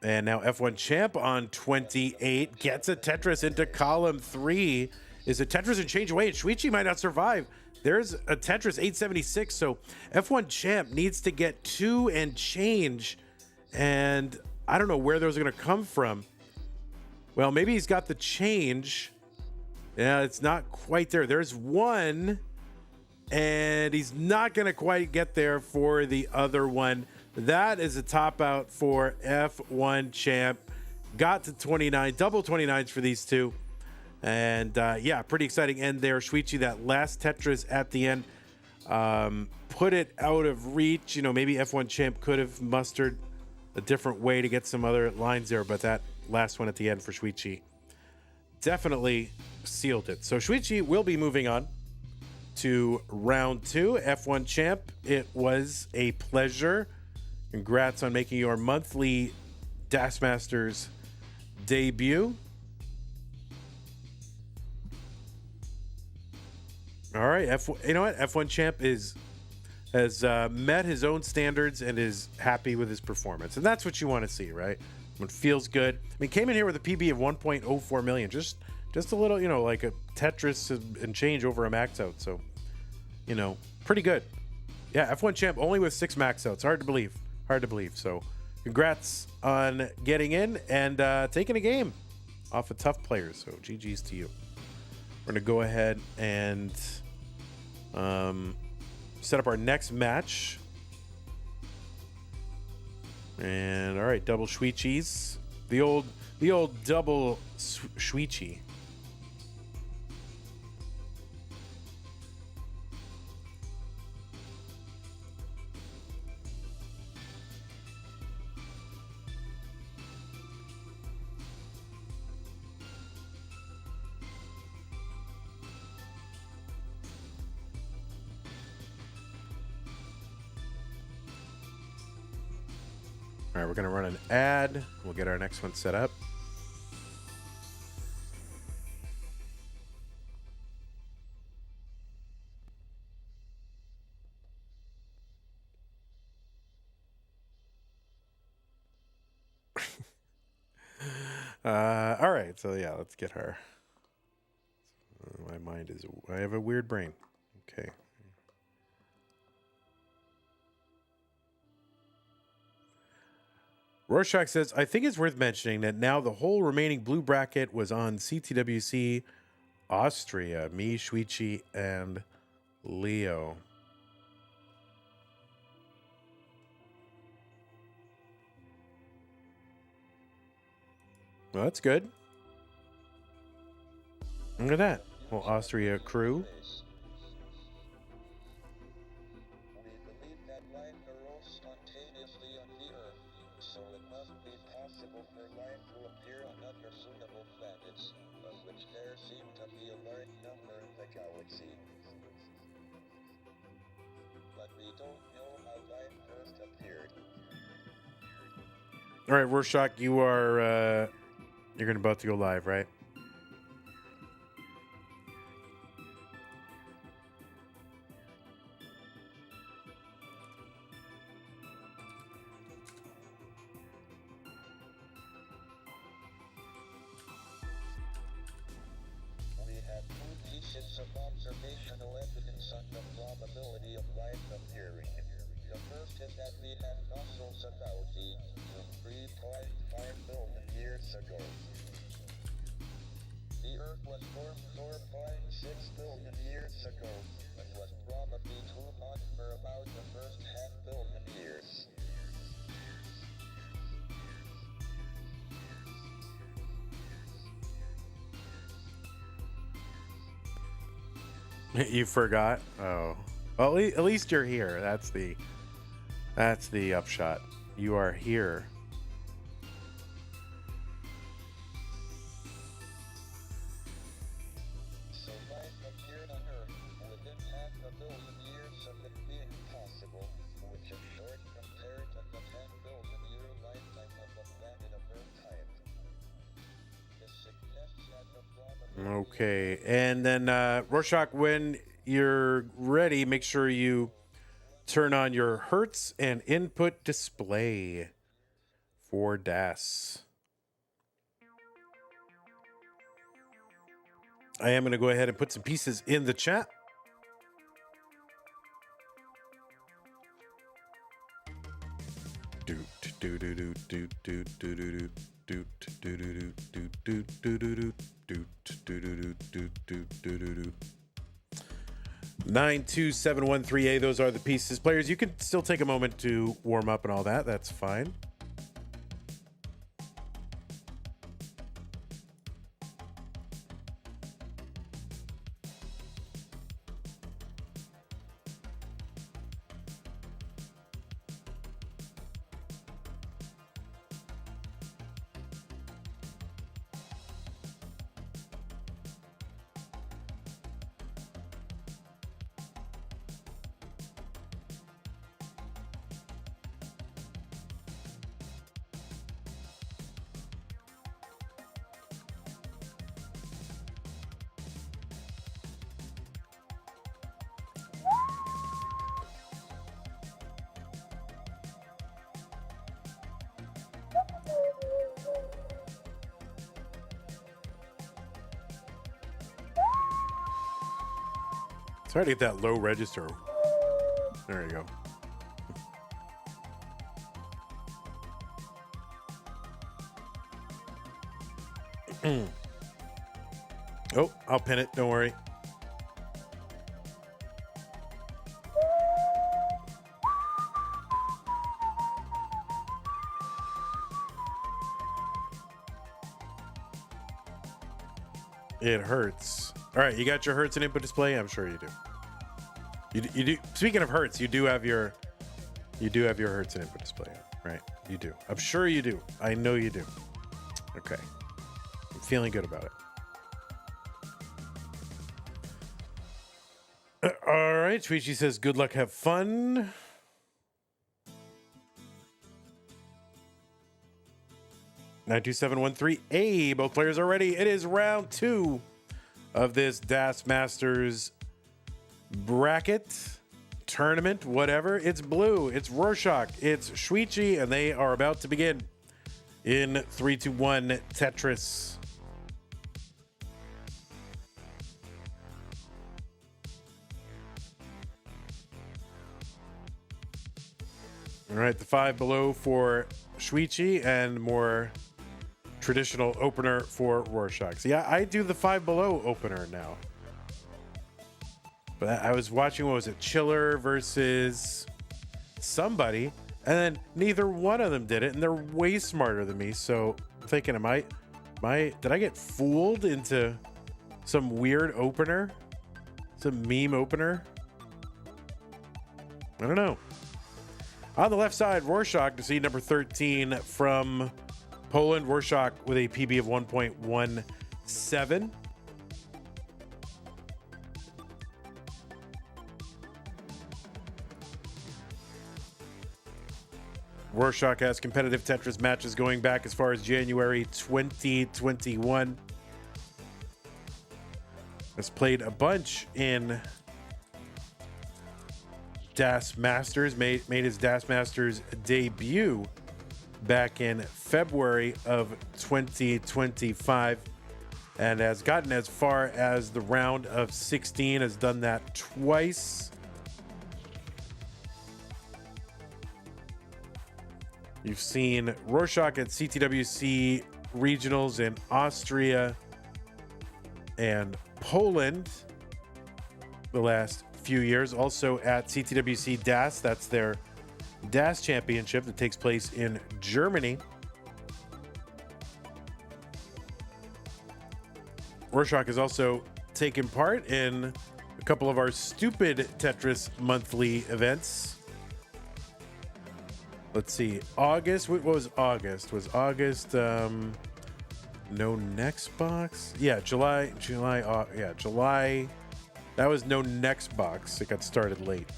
And now F1 champ on 28 gets a Tetris into column 3. Is a Tetris and change away, and Shuichi might not survive. There's a Tetris 876, so F1 champ needs to get 2 and change. And I don't know where those are going to come from. Well, maybe he's got the change. Yeah, it's not quite there. There's 1, and he's not going to quite get there for the other one. That is a top out for F1 champ. Got to 29, double 29s for these two. And yeah, pretty exciting end there. Shuichi, that last Tetris at the end, put it out of reach. Maybe F1 champ could have mustered a different way to get some other lines there, but that last one at the end for Shuichi definitely sealed it. So Shuichi will be moving on to round 2. F1 champ, it was a pleasure. Congrats on making your monthly Das Masters debut. All right, you know what? F1 champ has met his own standards and is happy with his performance, and that's what you want to see, right? It feels good. I mean, came in here with a PB of 1.04 million, just a little, like a Tetris and change over a max out. So, pretty good. Yeah, F1 champ only with 6 max outs. Hard to believe. So, congrats on getting in and taking a game off of tough players. So, GG's to you. We're going to go ahead and set up our next match. And all right, double Shuichis. The old double Shuichi. All right, we're going to run an ad. We'll get our next one set up. All right, so yeah, let's get her. My mind is, I have a weird brain. Okay. Rorschach says, I think it's worth mentioning that now the whole remaining blue bracket was on CTWC Austria. Me, Shuichi, and Leo. Well, that's good. Look at that. Well, Austria crew. We believe that life arose spontaneously on the Earth, so it must be possible for life to appear on other suitable planets, of which there seem to be a large number in the galaxy. But we don't know how life first appeared. All right, Roarshock, you are you're about to go live, right? We have two pieces of observational evidence on the probability of life appearing. The first is that we have fossils about the 3.5 billion years ago. The Earth was formed 4.6 billion years ago, and was probably too hot for about the first half-billion years. You forgot? Oh. Well, at least you're here. That's the upshot. You are here. So life appeared on Earth within half a billion years of it being possible, which is short compared to the 10 billion year lifetime of the planet of Earth type. This suggests that the probability... Okay. And then, Rorschach, when you're ready, make sure you turn on your Hertz and input display for DAS. I am going to go ahead and put some pieces in the chat. Nine two seven one three A. Those are the pieces. Players, you can still take a moment to warm up and all that. That's fine. It's hard to get that low register. There you go. Oh, I'll pin it. Don't worry. It hurts. All right, you got your Hertz and input display? I'm sure you do. You do. Speaking of Hertz, you do have your Hertz and input display, right? You do. I'm sure you do. I know you do. Okay. I'm feeling good about it. All right. Shuichi says, good luck, have fun. Nine two seven one three A. Both players are ready. It is round 2 of this DAS Masters bracket tournament, whatever. It's blue. It's Rorschach. It's Shuichi, and they are about to begin in 3, 2, 1 Tetris. All right, the 5 below for Shuichi and more traditional opener for Rorschach. So yeah, I do the 5 below opener now. But I was watching, what was it, Chiller versus somebody, and then neither one of them did it, and they're way smarter than me. So I'm thinking, did I get fooled into some weird opener? Some meme opener? I don't know. On the left side, Rorschach to see number 13 from Poland. Rorschach with a PB of 1.17. Rorschach has competitive Tetris matches going back as far as January 2021. Has played a bunch in Das Masters, made his Das Masters debut back in February of 2025, and has gotten as far as the round of 16, has done that twice. You've seen Rorschach at CTWC regionals in Austria and Poland the last few years. Also at CTWC DAS, that's their DAS championship that takes place in Germany. Rorschach has also taken part in a couple of our stupid Tetris monthly events. Let's see, August, what was August? Was August, no next box? Yeah, July, July. That was no next box. It got started late.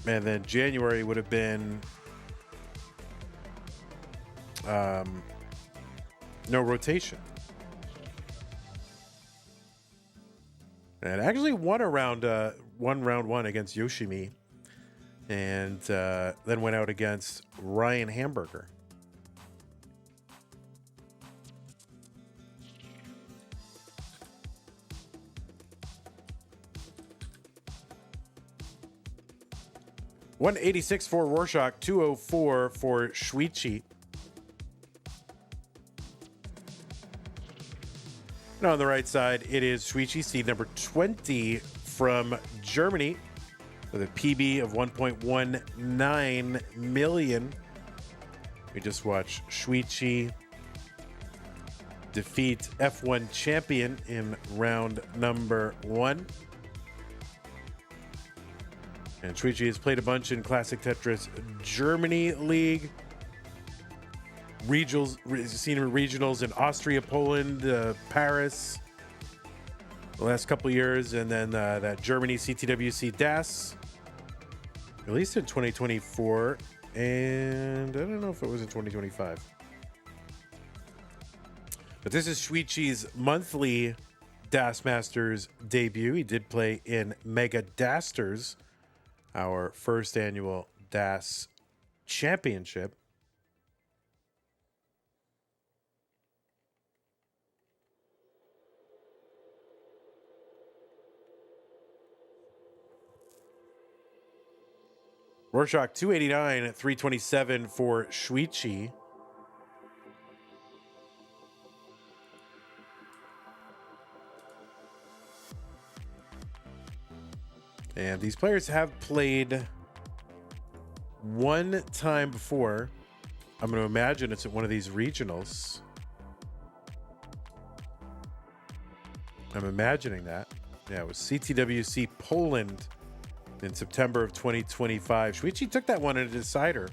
And then January would have been no rotation. And actually won round one against Yoshimi, and then went out against Ryan Hamburger. $186 for Rorschach, $204 for Shuichi. And on the right side, it is Shuichi, seed number 20 from Germany, with a PB of 1.19 million. We just watched Shuichi defeat F1 champion in round number 1. And Shuichi has played a bunch in Classic Tetris Germany League. Senior regionals in Austria, Poland, Paris the last couple years, and then that Germany CTWC DAS, at least in 2024, and I don't know if it was in 2025. But this is Shuichi's monthly DAS Masters debut. He did play in Mega Dasters, our first annual DAS championship. Rorschach 289 at 327 for Shuichi. And these players have played one time before. I'm going to imagine it's at one of these regionals. I'm imagining that. Yeah, it was CTWC Poland in September of 2025. Shuichi took that one in a decider.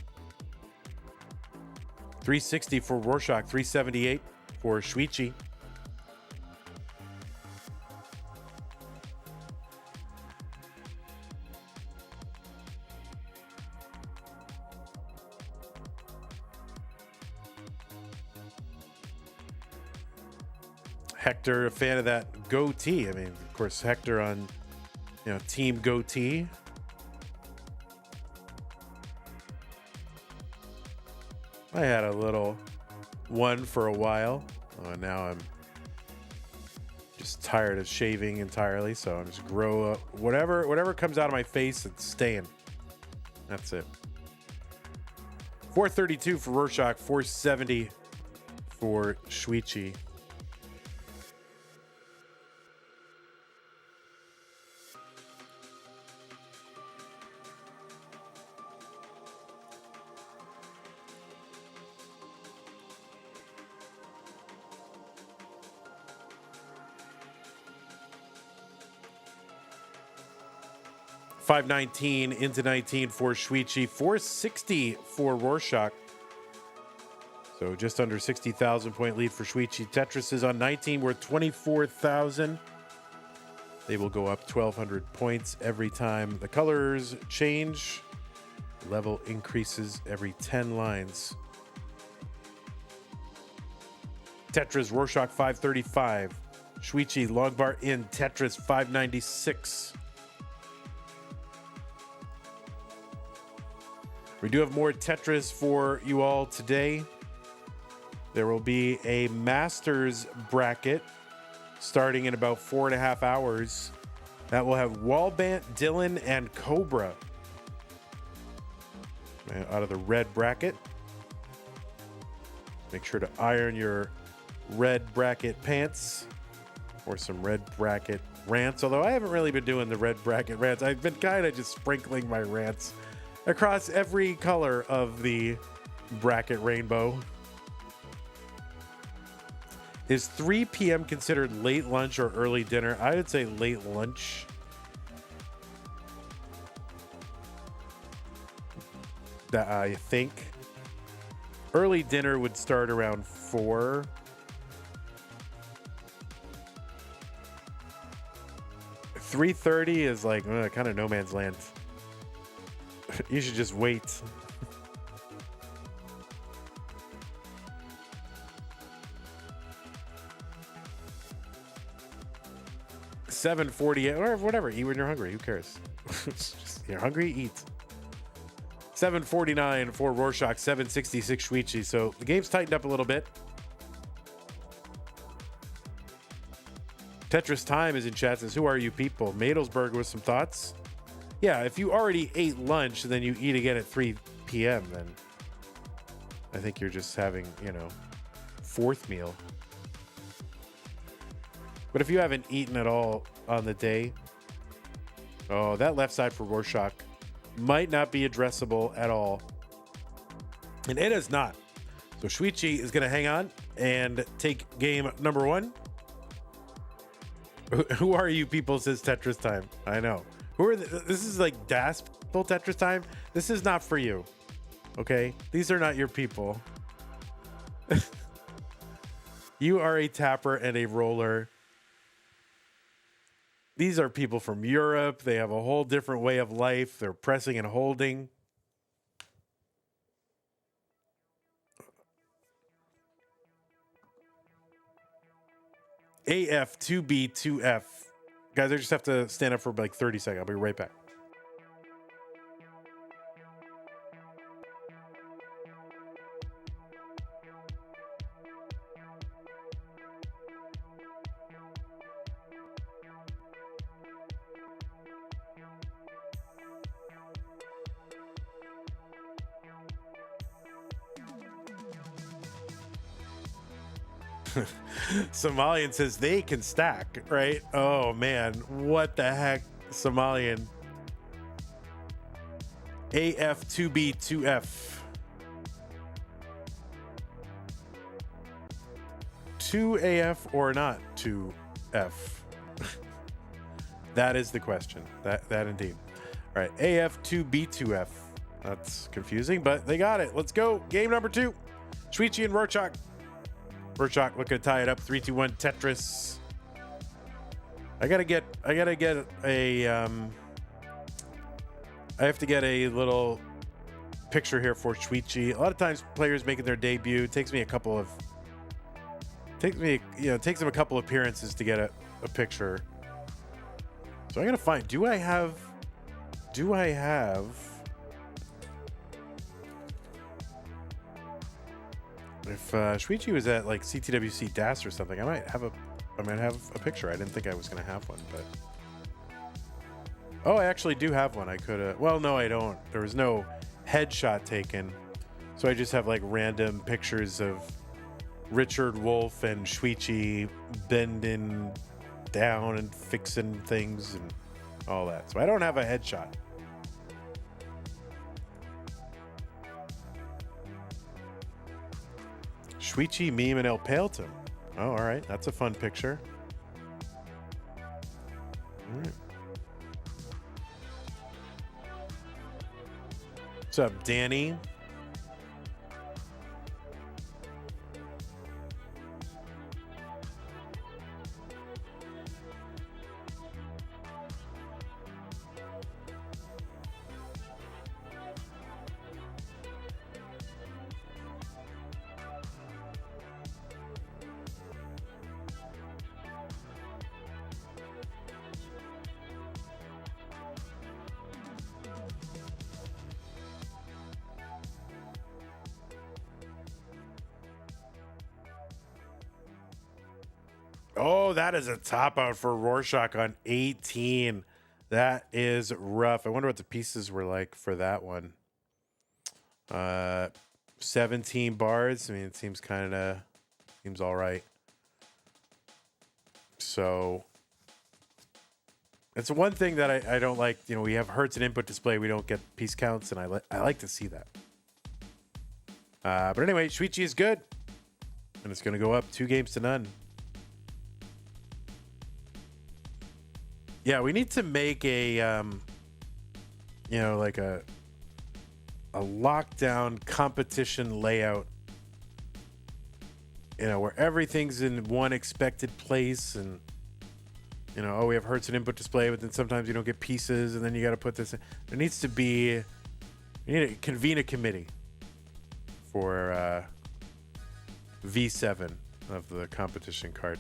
360 for Rorschach, 378 for Shuichi. Hector, a fan of that goatee. I mean, of course, Hector on, Team Goatee. I had a little one for a while. Oh, now I'm Just tired of shaving entirely, so I'll just grow up. Whatever comes out of my face, it's staying. That's it. 432 for Rurczak, 470 for Shuichi. $519 into 19 for Shuichi, $460 for Roarshock. So just under 60,000 point lead for Shuichi. Tetris is on 19, worth 24,000. They will go up 1,200 points every time the colors change. Level increases every 10 lines. Tetris, Roarshock 535. Shuichi, Longbar in Tetris 596. We do have more Tetris for you all today. There will be a Masters bracket starting in about 4.5 hours. That will have Wallbant, Dylan, and Cobra out of the red bracket. Make sure to iron your red bracket pants or some red bracket rants. Although I haven't really been doing the red bracket rants. I've been kind of just sprinkling my rants across every color of the bracket rainbow. Is 3 p.m. considered late lunch or early dinner? I would say late lunch. I think. Early dinner would start around 4. $3:30 is like kind of no man's land. You should just wait. $7.48 or whatever. Eat when you're hungry. Who cares? You're hungry, eat. $7.49 for Roarshock, $7.66 Shuichi. So the game's tightened up a little bit. Tetris Time is in chat. Says, who are you people? Madelsberg with some thoughts. Yeah, if you already ate lunch and then you eat again at 3 p.m., then I think you're just having, fourth meal. But if you haven't eaten at all on the day, that left side for Rorschach might not be addressable at all. And it is not. So Shuichi is going to hang on and take game number 1. Who are you people, says Tetris Time. I know. This is like DAS full Tetris Time. This is not for you. Okay? These are not your people. You are a tapper and a roller. These are people from Europe. They have a whole different way of life. They're pressing and holding. AF2B2F. Guys, I just have to stand up for like 30 seconds. I'll be right back. Somalian says they can stack, right? Oh man, what the heck, Somalian. AF2B2F. 2AF or not 2F? That is the question. That indeed. All right, AF2B2F. That's confusing, but they got it. Let's go. Game number 2. Shuichi and Rurczak. Rurczak looking to tie it up. 3-2-1 Tetris. I have to get a little picture here for Shuichi. A lot of times players making their debut, takes them a couple appearances to get a picture. So I gotta find, do I have if Shuichi was at like CTWC DAS or something, I might I might have a picture. I didn't think I was going to have one, but... Oh, I actually do have one. I could have... Well, no, I don't. There was no headshot taken. So I just have like random pictures of Richard Wolf and Shuichi bending down and fixing things and all that. So I don't have a headshot. Shuichi, Meme, and El Paletum. Oh, all right. That's a fun picture. All right. What's up, Danny? Oh, that is a top out for Rorschach on 18. That is rough. I wonder what the pieces were like for that one. 17 bars. I mean, it seems all right. So it's one thing that I don't like. You know, we have hertz and input display. We don't get piece counts, and I like to see that. But anyway, Shuichi is good, and it's going to go up 2-0. Yeah, we need to make a, like a lockdown competition layout, where everything's in one expected place, and, we have hertz and input display, but then sometimes you don't get pieces, and then you got to put this in. There needs to be, you need to convene a committee for V7 of the competition card.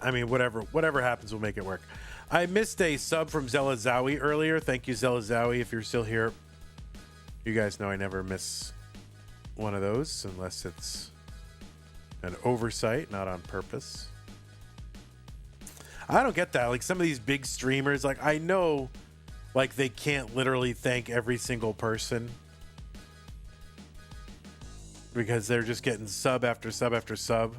I mean, whatever happens, we'll make it work. I missed a sub from Zelazawi earlier. Thank you, Zelazawi, if you're still here. You guys know I never miss one of those unless it's an oversight, not on purpose. I don't get that. Like, some of these big streamers, like, I know, like, they can't literally thank every single person because they're just getting sub after sub after sub.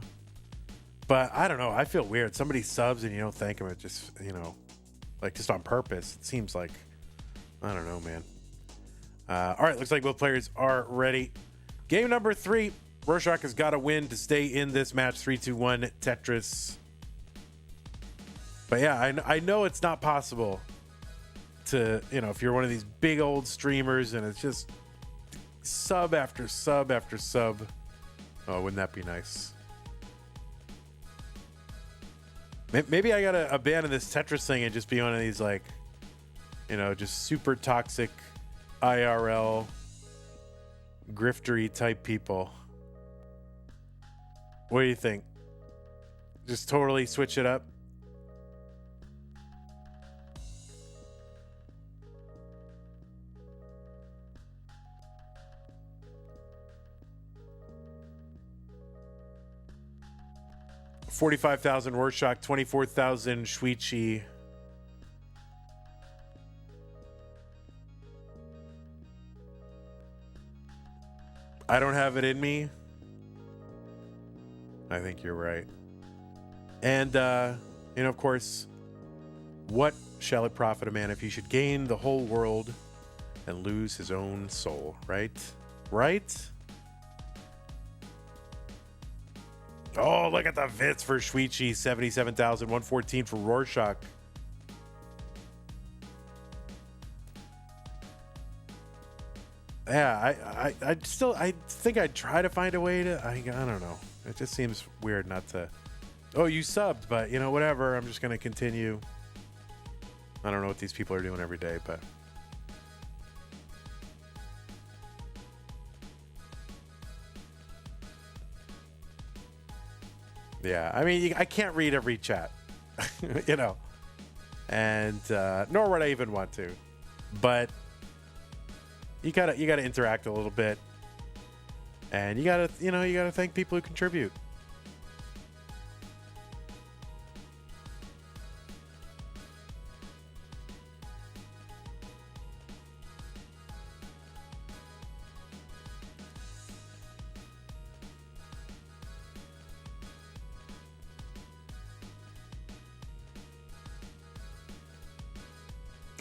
But I don't know. I feel weird. Somebody subs and you don't thank them. It just, like, just on purpose. It seems like, I don't know, man. All right. Looks like both players are ready. Game number 3. Rorschach has got to win to stay in this match. 3-2-1 Tetris. But yeah, I know it's not possible to, if you're one of these big old streamers and it's just sub after sub after sub. Oh, wouldn't that be nice? Maybe I gotta abandon this Tetris thing and just be one of these, like, just super toxic IRL griftery type people. What do you think? Just totally switch it up? $45,000 Rorschach, 24,000 Shuichi. I don't have it in me. I think you're right. And, of course, what shall it profit a man if he should gain the whole world and lose his own soul, right? Right? Oh, look at the Vits for Shuichi. 77,000, 114 for Rorschach. Yeah, I think I'd try to find a way to, I don't know. It just seems weird not to. Oh, you subbed, but whatever. I'm just going to continue. I don't know what these people are doing every day, but. Yeah, I mean, I can't read every chat, and nor would I even want to. But You gotta interact a little bit, and you gotta thank people who contribute.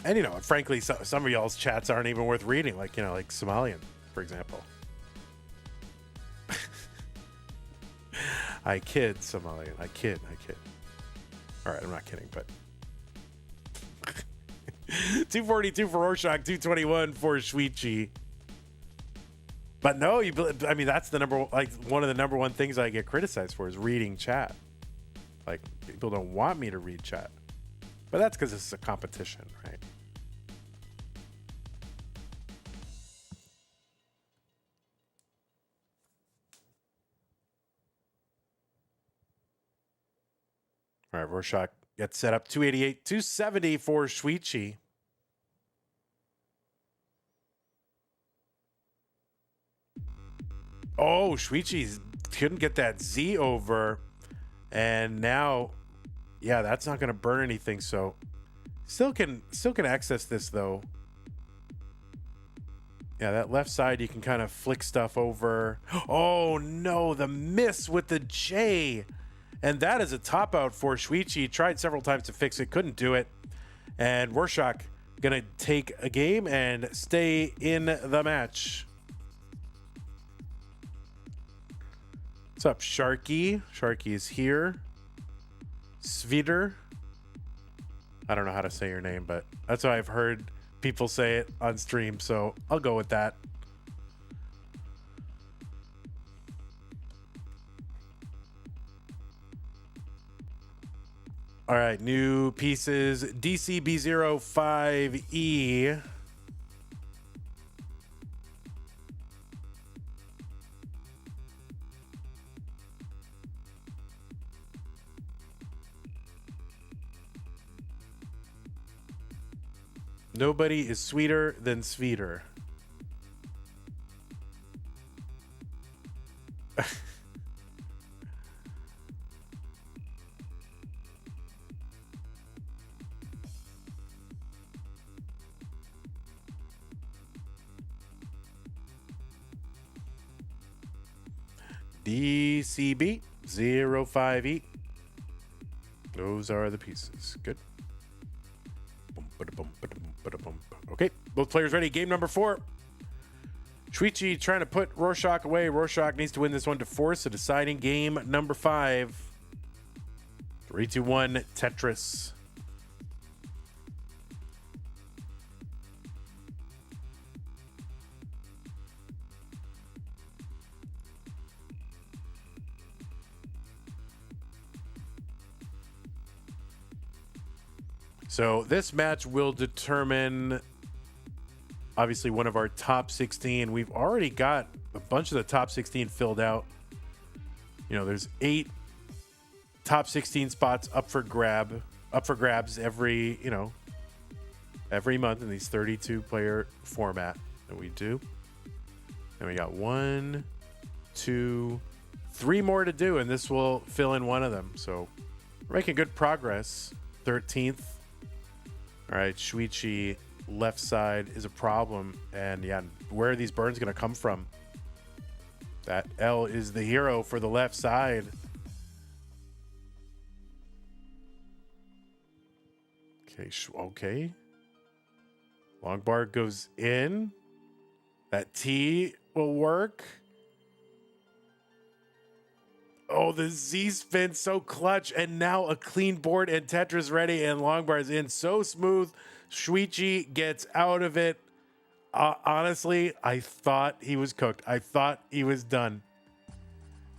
And frankly, some of y'all's chats aren't even worth reading. Like like Somalian, for example. I kid, Somalian. I kid. All right, I'm not kidding, but 242 for Rorschach, 221 for Shuichi. But no, that's the one of the number one things I get criticized for is reading chat. Like, people don't want me to read chat. But that's because it's a competition, right? All right, Rorschach gets set up 288, 270 for Shuichi. Oh, Shuichi couldn't get that Z over. And now, yeah, that's not going to burn anything. So still can access this, though. Yeah, that left side, you can kind of flick stuff over. Oh, no, the miss with the J. And that is a top out for Shuichi. Tried several times to fix it, couldn't do it. And Rorschach going to take a game and stay in the match. What's up, Sharky? Sharky is here. Svider. I don't know how to say your name, but that's how I've heard people say it on stream, so I'll go with that. All right, new pieces. DCB05E. Nobody is sweeter than Sweeter. DCB 05E. Those are the pieces. Good. Okay, both players ready. Game number 4. Shuichi trying to put Rorschach away. Rorschach needs to win this one to force a deciding game number 5. 3, 2, 1, Tetris. So this match will determine, obviously, one of our top 16. We've already got a bunch of the top 16 filled out. There's 8 top 16 spots up for grabs every month in these 32 player format that we do. And we got 1, 2, 3 more to do, and this will fill in one of them. So we're making good progress. 13th. All right, Shuichi left side is a problem. And yeah, where are these burns going to come from? That L is the hero for the left side. Okay. Long bar goes in. That T will work. Oh, the Z spin so clutch, and now a clean board and Tetris ready, and long bars in so smooth. Shuichi gets out of it. Honestly, I thought he was cooked. I thought he was done,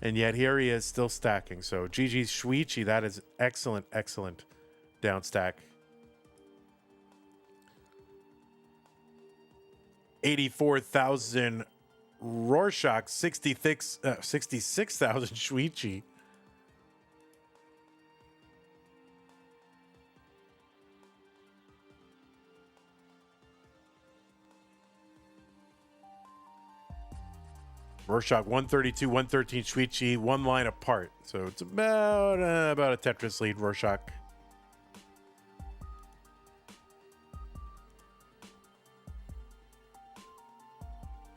and yet here he is still stacking. So GG's Shuichi. That is excellent down stack. 84,000 Rorschach, 66,000 Shuichi. Rurczak 132, 113 Shuichi, one line apart. So it's about a Tetris lead, Rurczak.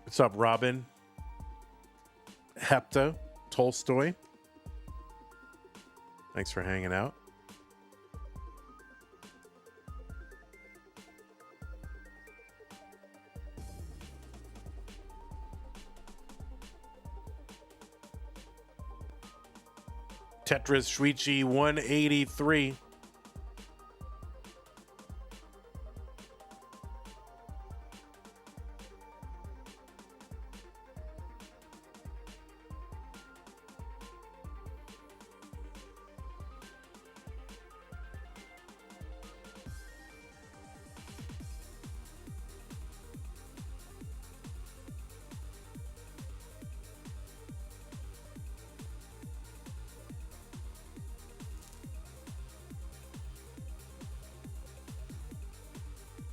What's up, Robin? Hepta, Tolstoy. Thanks for hanging out. Tetris Shuichi 183.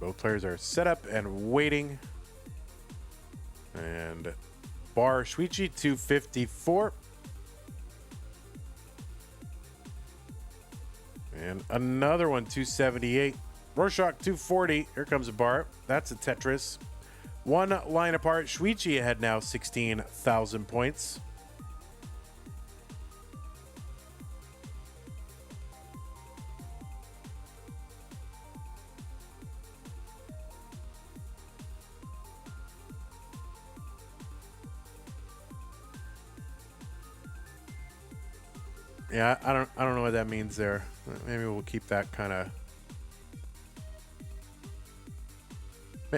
Both players are set up and waiting. And bar Shuichi 254. And another one 278. Roarshock 240. Here comes a bar. That's a Tetris. One line apart. Shuichi ahead now 16,000 points. Yeah, I don't know what that means there. Maybe we'll keep that kind of.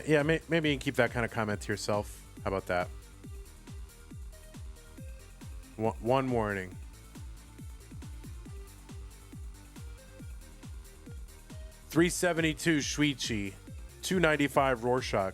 Yeah, maybe you can keep that kind of comment to yourself. How about that? One warning. $372 Shuichi, $295 Roarshock.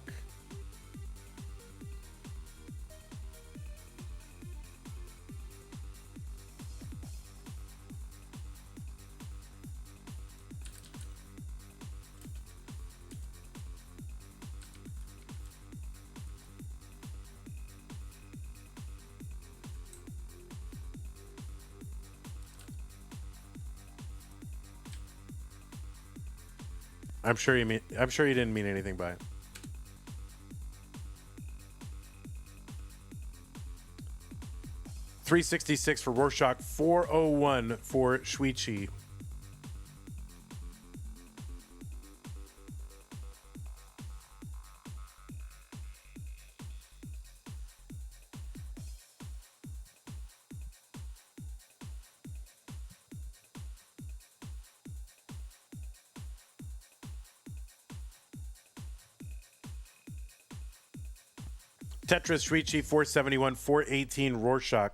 I'm sure you didn't mean anything by it. $366 for Roarshock, $401 for Shuichi. Tetris Shuichi 471, 418 Roarshock.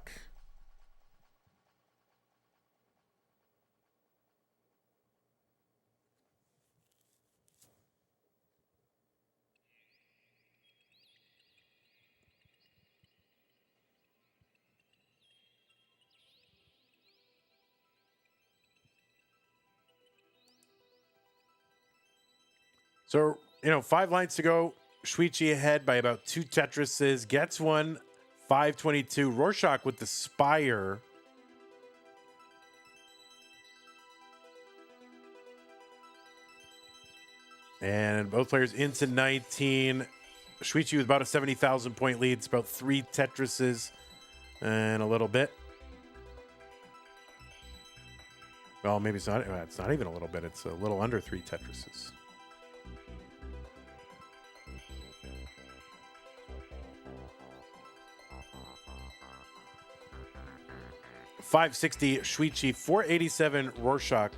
So, 5 lines to go. Shuichi ahead by about 2 Tetrises. Gets one. 522. Roarshock with the Spire. And both players into 19. Shuichi with about a 70,000 point lead. It's about 3 Tetrises and a little bit. Well, maybe it's not even a little bit. It's a little under 3 Tetrises. $560 Shuichi, $487 Roarshock.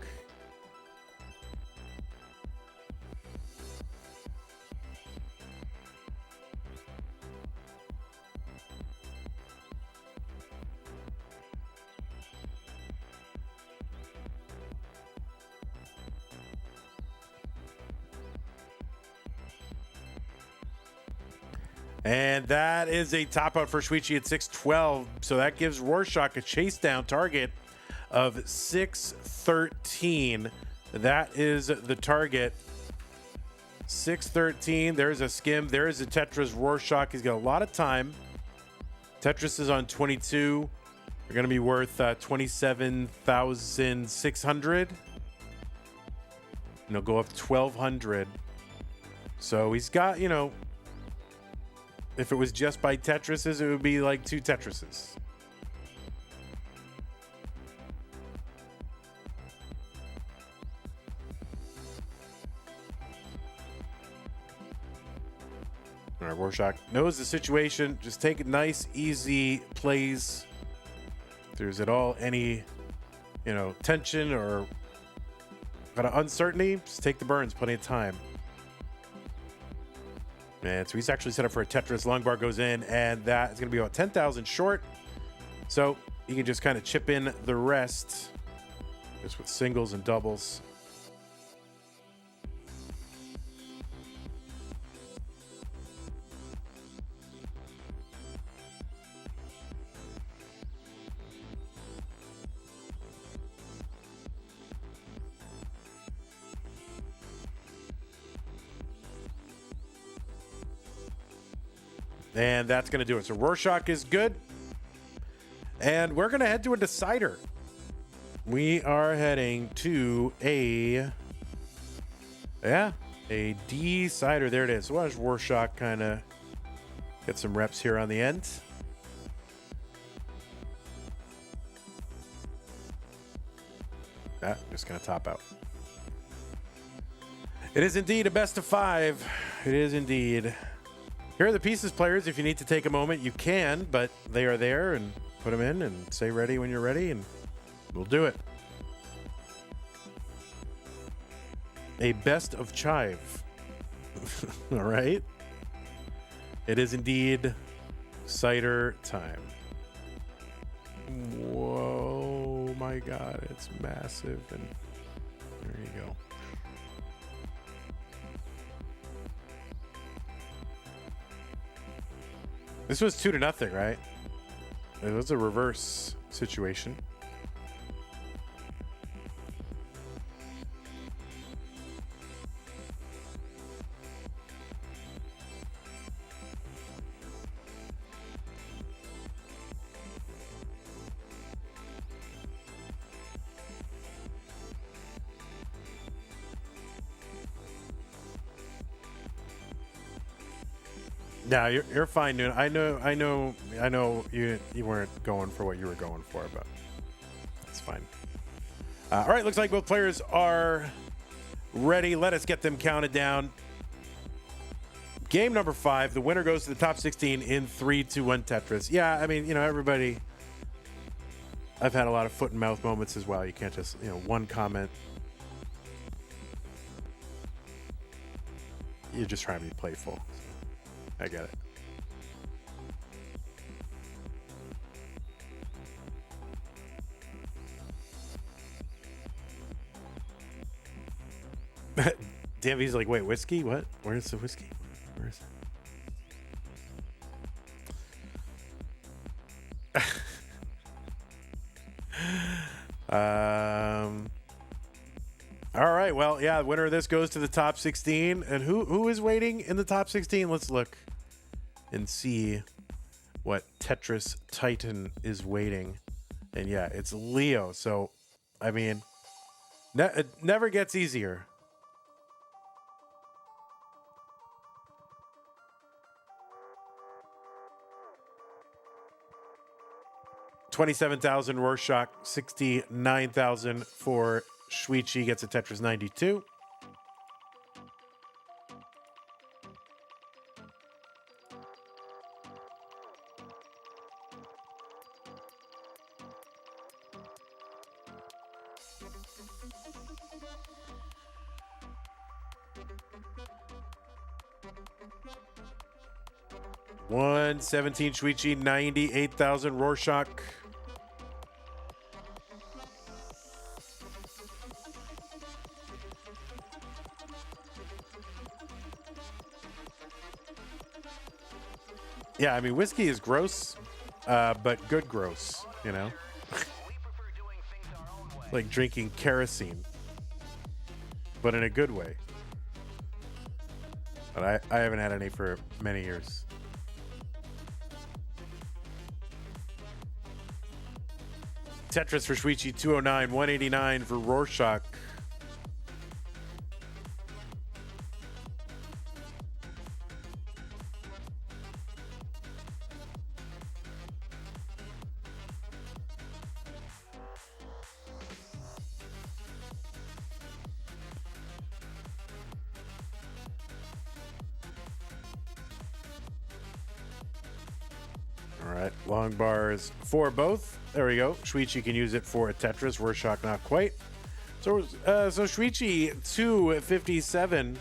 And that is a top out for Shuichi at 612. So that gives Roarshock a chase down target of 613. That is the target. 613. There's a skim. There is a Tetris Roarshock. He's got a lot of time. Tetris is on 22. They're going to be worth 27,600. And he'll go up 1,200. So he's got, you know, if it was just by Tetrises, it would be like 2 Tetrises. All right, Roarshock knows the situation. Just take it nice, easy plays. If there's at all any, you know, tension or kind of uncertainty, just take the burns. Plenty of time. And so he's actually set up for a Tetris. Long bar goes in, and that is going to be about 10,000 short. So you can just kind of chip in the rest just with singles and doubles. And that's going to do it. So Rorschach is good. And we're going to head to a decider. We are heading to a decider. There it is. So watch Rorschach kind of get some reps here on the end. Just going to top out. It is indeed a best of 5. It is indeed. Here are the pieces, players. If you need to take a moment, you can, but they are there, and put them in and say ready when you're ready, and we'll do it. A best of chive. All right. It is indeed cider time. Whoa, my God, it's massive. And there you go. This was 2-0, right? It was a reverse situation. No, you're fine, dude. I know you weren't going for what you were going for, but it's fine. All right, looks like both players are ready. Let us get them counted down. Game number 5. The winner goes to the top 16 in 3-2-1 Tetris. Yeah, I mean, you know, everybody. I've had a lot of foot and mouth moments as well. You can't just, you know, one comment. You're just trying to be playful. I get it. Davey's like, wait, whiskey? What? Where's the whiskey? Where is it? All right. Well, yeah, the winner of this goes to the top 16. And who is waiting in the top 16? Let's look and see what Tetris Titan is waiting. And yeah, it's Leo. So, I mean, it never gets easier. $27,000 Rorschach, 69,000 for Shuichi. Gets a Tetris 92. $117 Shuichi, 98,000 Rorschach. Yeah, I mean, whiskey is gross, but good gross, you know? Like drinking kerosene, but in a good way. But I haven't had any for many years. Tetris for Shuichi, 209, 189 for Roarshock. All right, long bars for both. There we go. Shuichi can use it for a Tetris. Rurczak not quite. So Shuichi 257.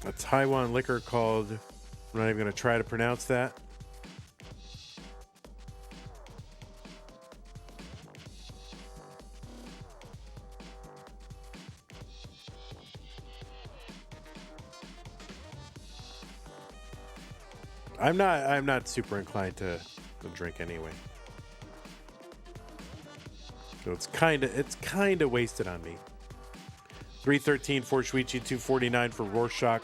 A Taiwan liquor called, I'm not even going to try to pronounce that. I'm not super inclined to drink anyway. So it's kind of wasted on me. 313 for Shuichi, 249 for Roarshock.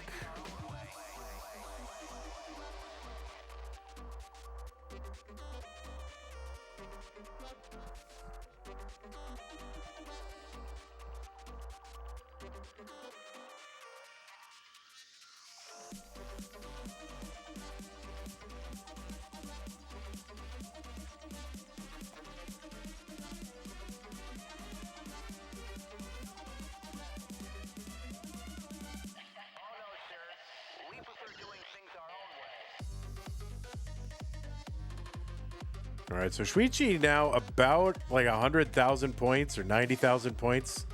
All right, so Shuichi now about like 100,000 points or 90,000 points,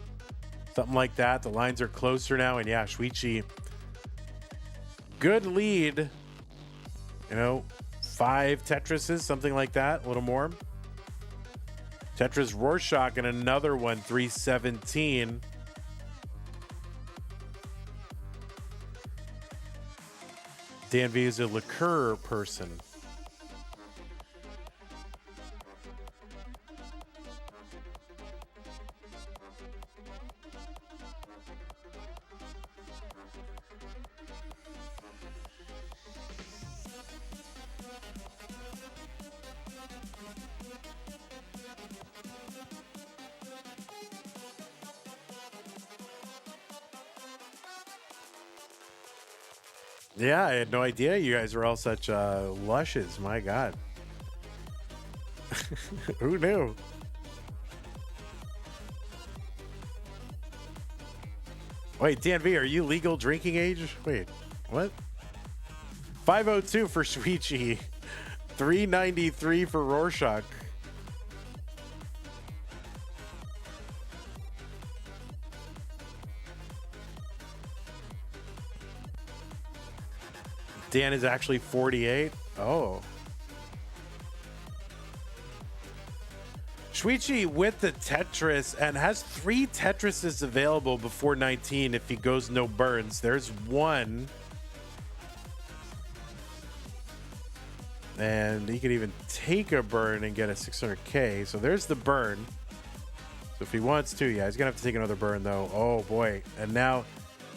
something like that. The lines are closer now, and yeah, Shuichi, good lead. You know, 5 Tetrises, something like that, a little more. Tetris Roarshock and another one, 317. Dan V is a liqueur person. Yeah, I had no idea you guys were all such lushes. My God. Who knew? Wait, Dan V, are you legal drinking age? Wait, what? 502 for Shuichi. 393 for Rorschach. Dan is actually 48. Oh. Shuichi with the Tetris and has 3 Tetrises available before 19 if he goes no burns. There's one. And he could even take a burn and get a 600K. So there's the burn. So if he wants to, yeah, he's going to have to take another burn, though. Oh, boy. And now,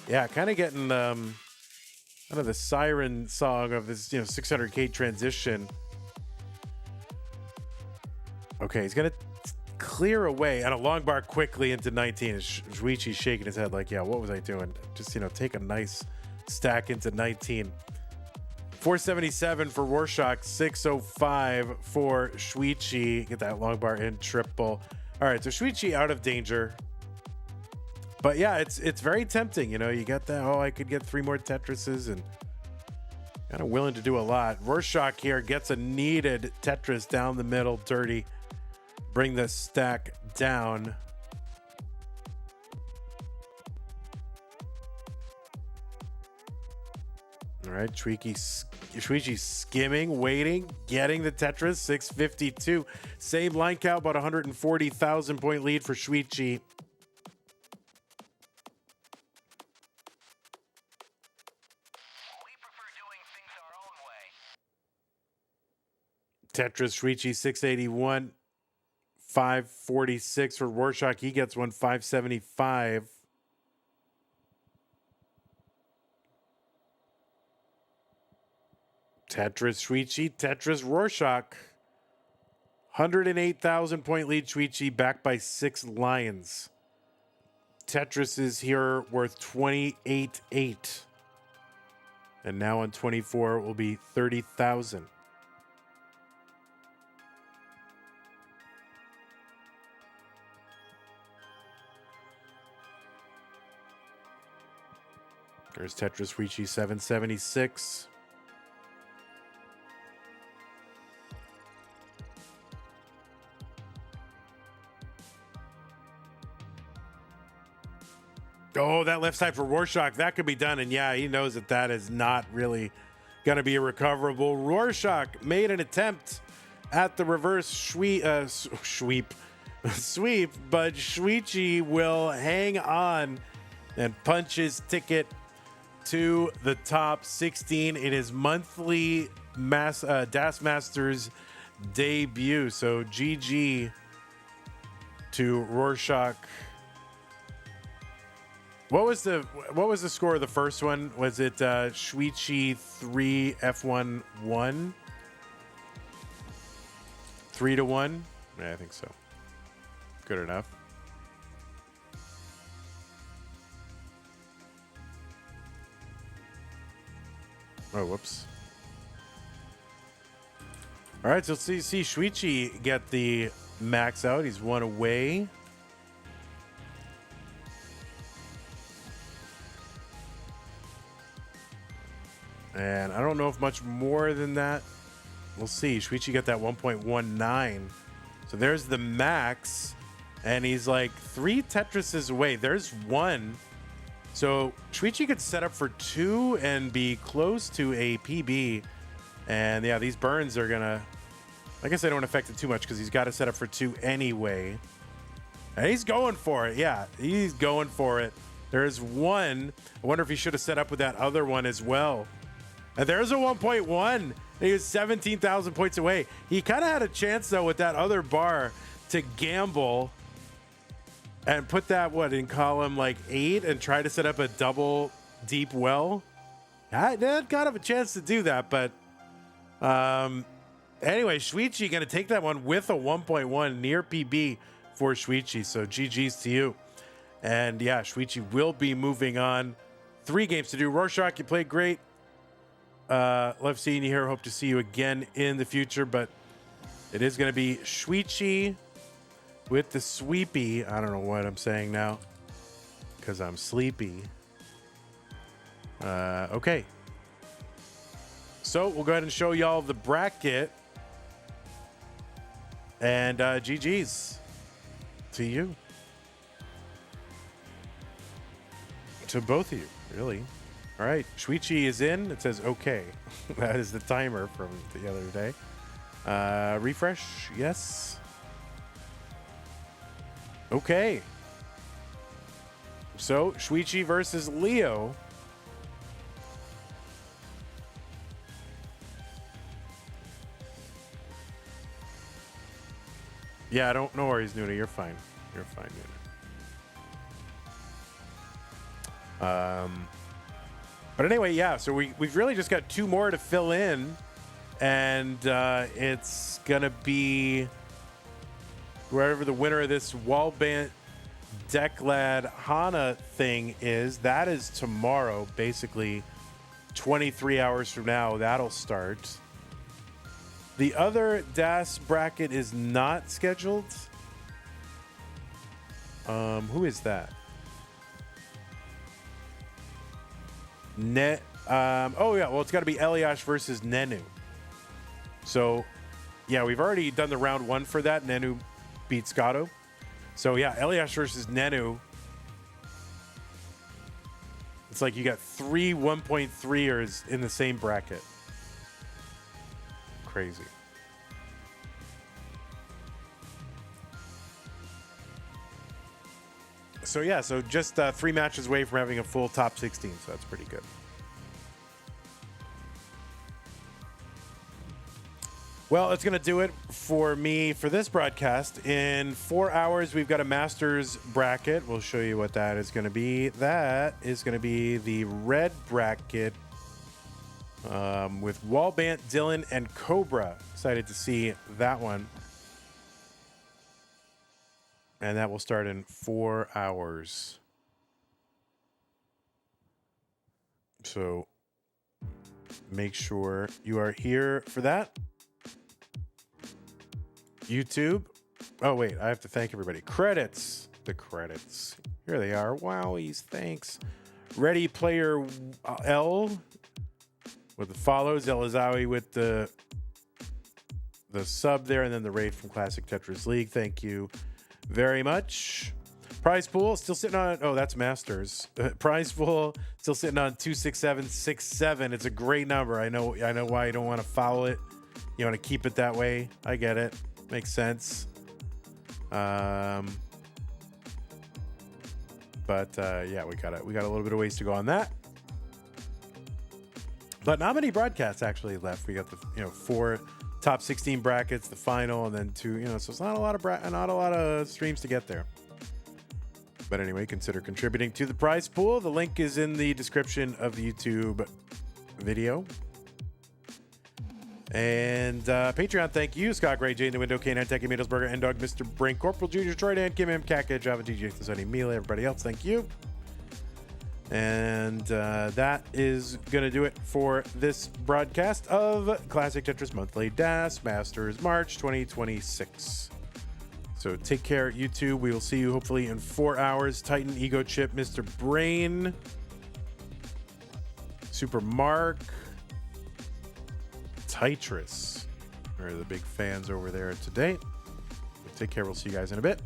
yeah, kind of getting kind of the siren song of this, 600K transition. Okay, he's going to clear away and a long bar quickly into 19. Shuichi's shaking his head like, yeah, what was I doing? Just, take a nice stack into 19. 477 for Rorschach, 605 for Shuichi. Get that long bar in triple. All right, so Shuichi out of danger. But yeah, it's very tempting. You got that, I could get 3 more Tetrises and kind of willing to do a lot. Rorschach here gets a needed Tetris down the middle, dirty. Bring the stack down. All right, Shuichi skimming, waiting, getting the Tetris, 652. Same line count, about 140,000 point lead for Shuichi. Tetris, Shuichi, 681. 546 for Rorschach. He gets one, 575. Tetris Shuichi, Tetris Rorschach. 108,000 point lead Shuichi, backed by 6 lions. Tetris is here worth 28.8. And now on 24 it will be 30,000. There's Tetris Shuichi 776. Oh, that left side for Rorschach. That could be done. And yeah, he knows that that is not really going to be a recoverable. Rorschach made an attempt at the reverse sweep, but Shuichi will hang on and punch his ticket to the top 16 in his monthly Das Masters debut. So GG to Rorschach. What was the score of the first one? Was it Shuichi 3 F1 1? 3-1? Yeah, I think so. Good enough. Oh, whoops. All right, so let's see Shuichi get the max out. He's one away. And I don't know if much more than that. We'll see. Shuichi got that 1.19. So there's the max. And he's like 3 Tetrises away. There's 1. So Shuichi could set up for 2 and be close to a PB. And yeah, these burns are going to... I guess they don't affect it too much because he's got to set up for 2 anyway. And he's going for it. Yeah, he's going for it. There's 1. I wonder if he should have set up with that other one as well. And there's a 1.1. He was 17,000 points away. He kind of had a chance, though, with that other bar to gamble and put that, in column like 8 and try to set up a double deep well. I had kind of a chance to do that, but anyway, Shuichi going to take that one with a 1.1 near PB for Shuichi. So GG's to you. And yeah, Shuichi will be moving on. 3 games to do. Rorschach, you played great. Love seeing you here. Hope to see you again in the future, but it is going to be Shuichi with the sweepy. I don't know what I'm saying now because I'm sleepy. Okay. So we'll go ahead and show y'all the bracket. And GG's to you. To both of you, really. All right, Shuichi is in. It says okay. That is the timer from the other day. Refresh, yes. Okay. So, Shuichi versus Leo. Yeah, I don't know where he's Nuna. You're fine. You're fine, Nuna. But anyway, yeah, so we've really just got 2 more to fill in. And it's going to be wherever the winner of this Wallband Decklad Hana thing is. That is tomorrow, basically 23 hours from now. That'll start. The other DAS bracket is not scheduled. Who is that? Oh yeah, well it's got to be Eliash versus Nenu. So yeah, we've already done the round 1 for that. Nenu beat Scotto. So yeah, Eliash versus Nenu. It's like you got 3 1.3ers in the same bracket. Crazy. So yeah, so just 3 matches away from having a full top 16, so that's pretty good. Well, it's going to do it for me for this broadcast. In 4 hours, we've got a Masters bracket. We'll show you what that is going to be. That is going to be the red bracket. with Wallbant, Dylan, and Cobra. Excited to see that one. And that will start in 4 hours. So make sure you are here for that. YouTube. Oh, wait. I have to thank everybody. Credits. The credits. Here they are. Wowies. Thanks. Ready Player L with the follows. Elizawi with the sub there. And then the raid from Classic Tetris League. Thank you very much. Prize pool still sitting on, oh, that's Masters. Prize pool still sitting on 26767. It's a great number. I know why you don't want to foul it. You want to keep it that way. I get it. Makes sense. Yeah, we got a little bit of ways to go on that. But not many broadcasts actually left. We got the 4 top 16 brackets, the final, and then 2. So it's not a lot of streams to get there. But anyway, consider contributing to the prize pool. The link is in the description of the YouTube video. And Patreon, thank you. Scott Gray, Jane the Window, K9, Techie, Middlesburger, N-Dog, Mr. Brain, Corporal Junior, Troy Dan, Kim M, Kaka, Java, DJ, Sunny, Mila, everybody else, thank you. And that is going to do it for this broadcast of Classic Tetris Monthly DAS Masters March 2026. So take care, YouTube. We will see you hopefully in 4 hours. Titan, Ego Chip, Mr. Brain, Super Mark, Tetris are the big fans over there today. Take care. We'll see you guys in a bit.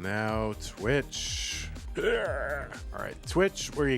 Now Twitch. All right, Twitch, where are you going?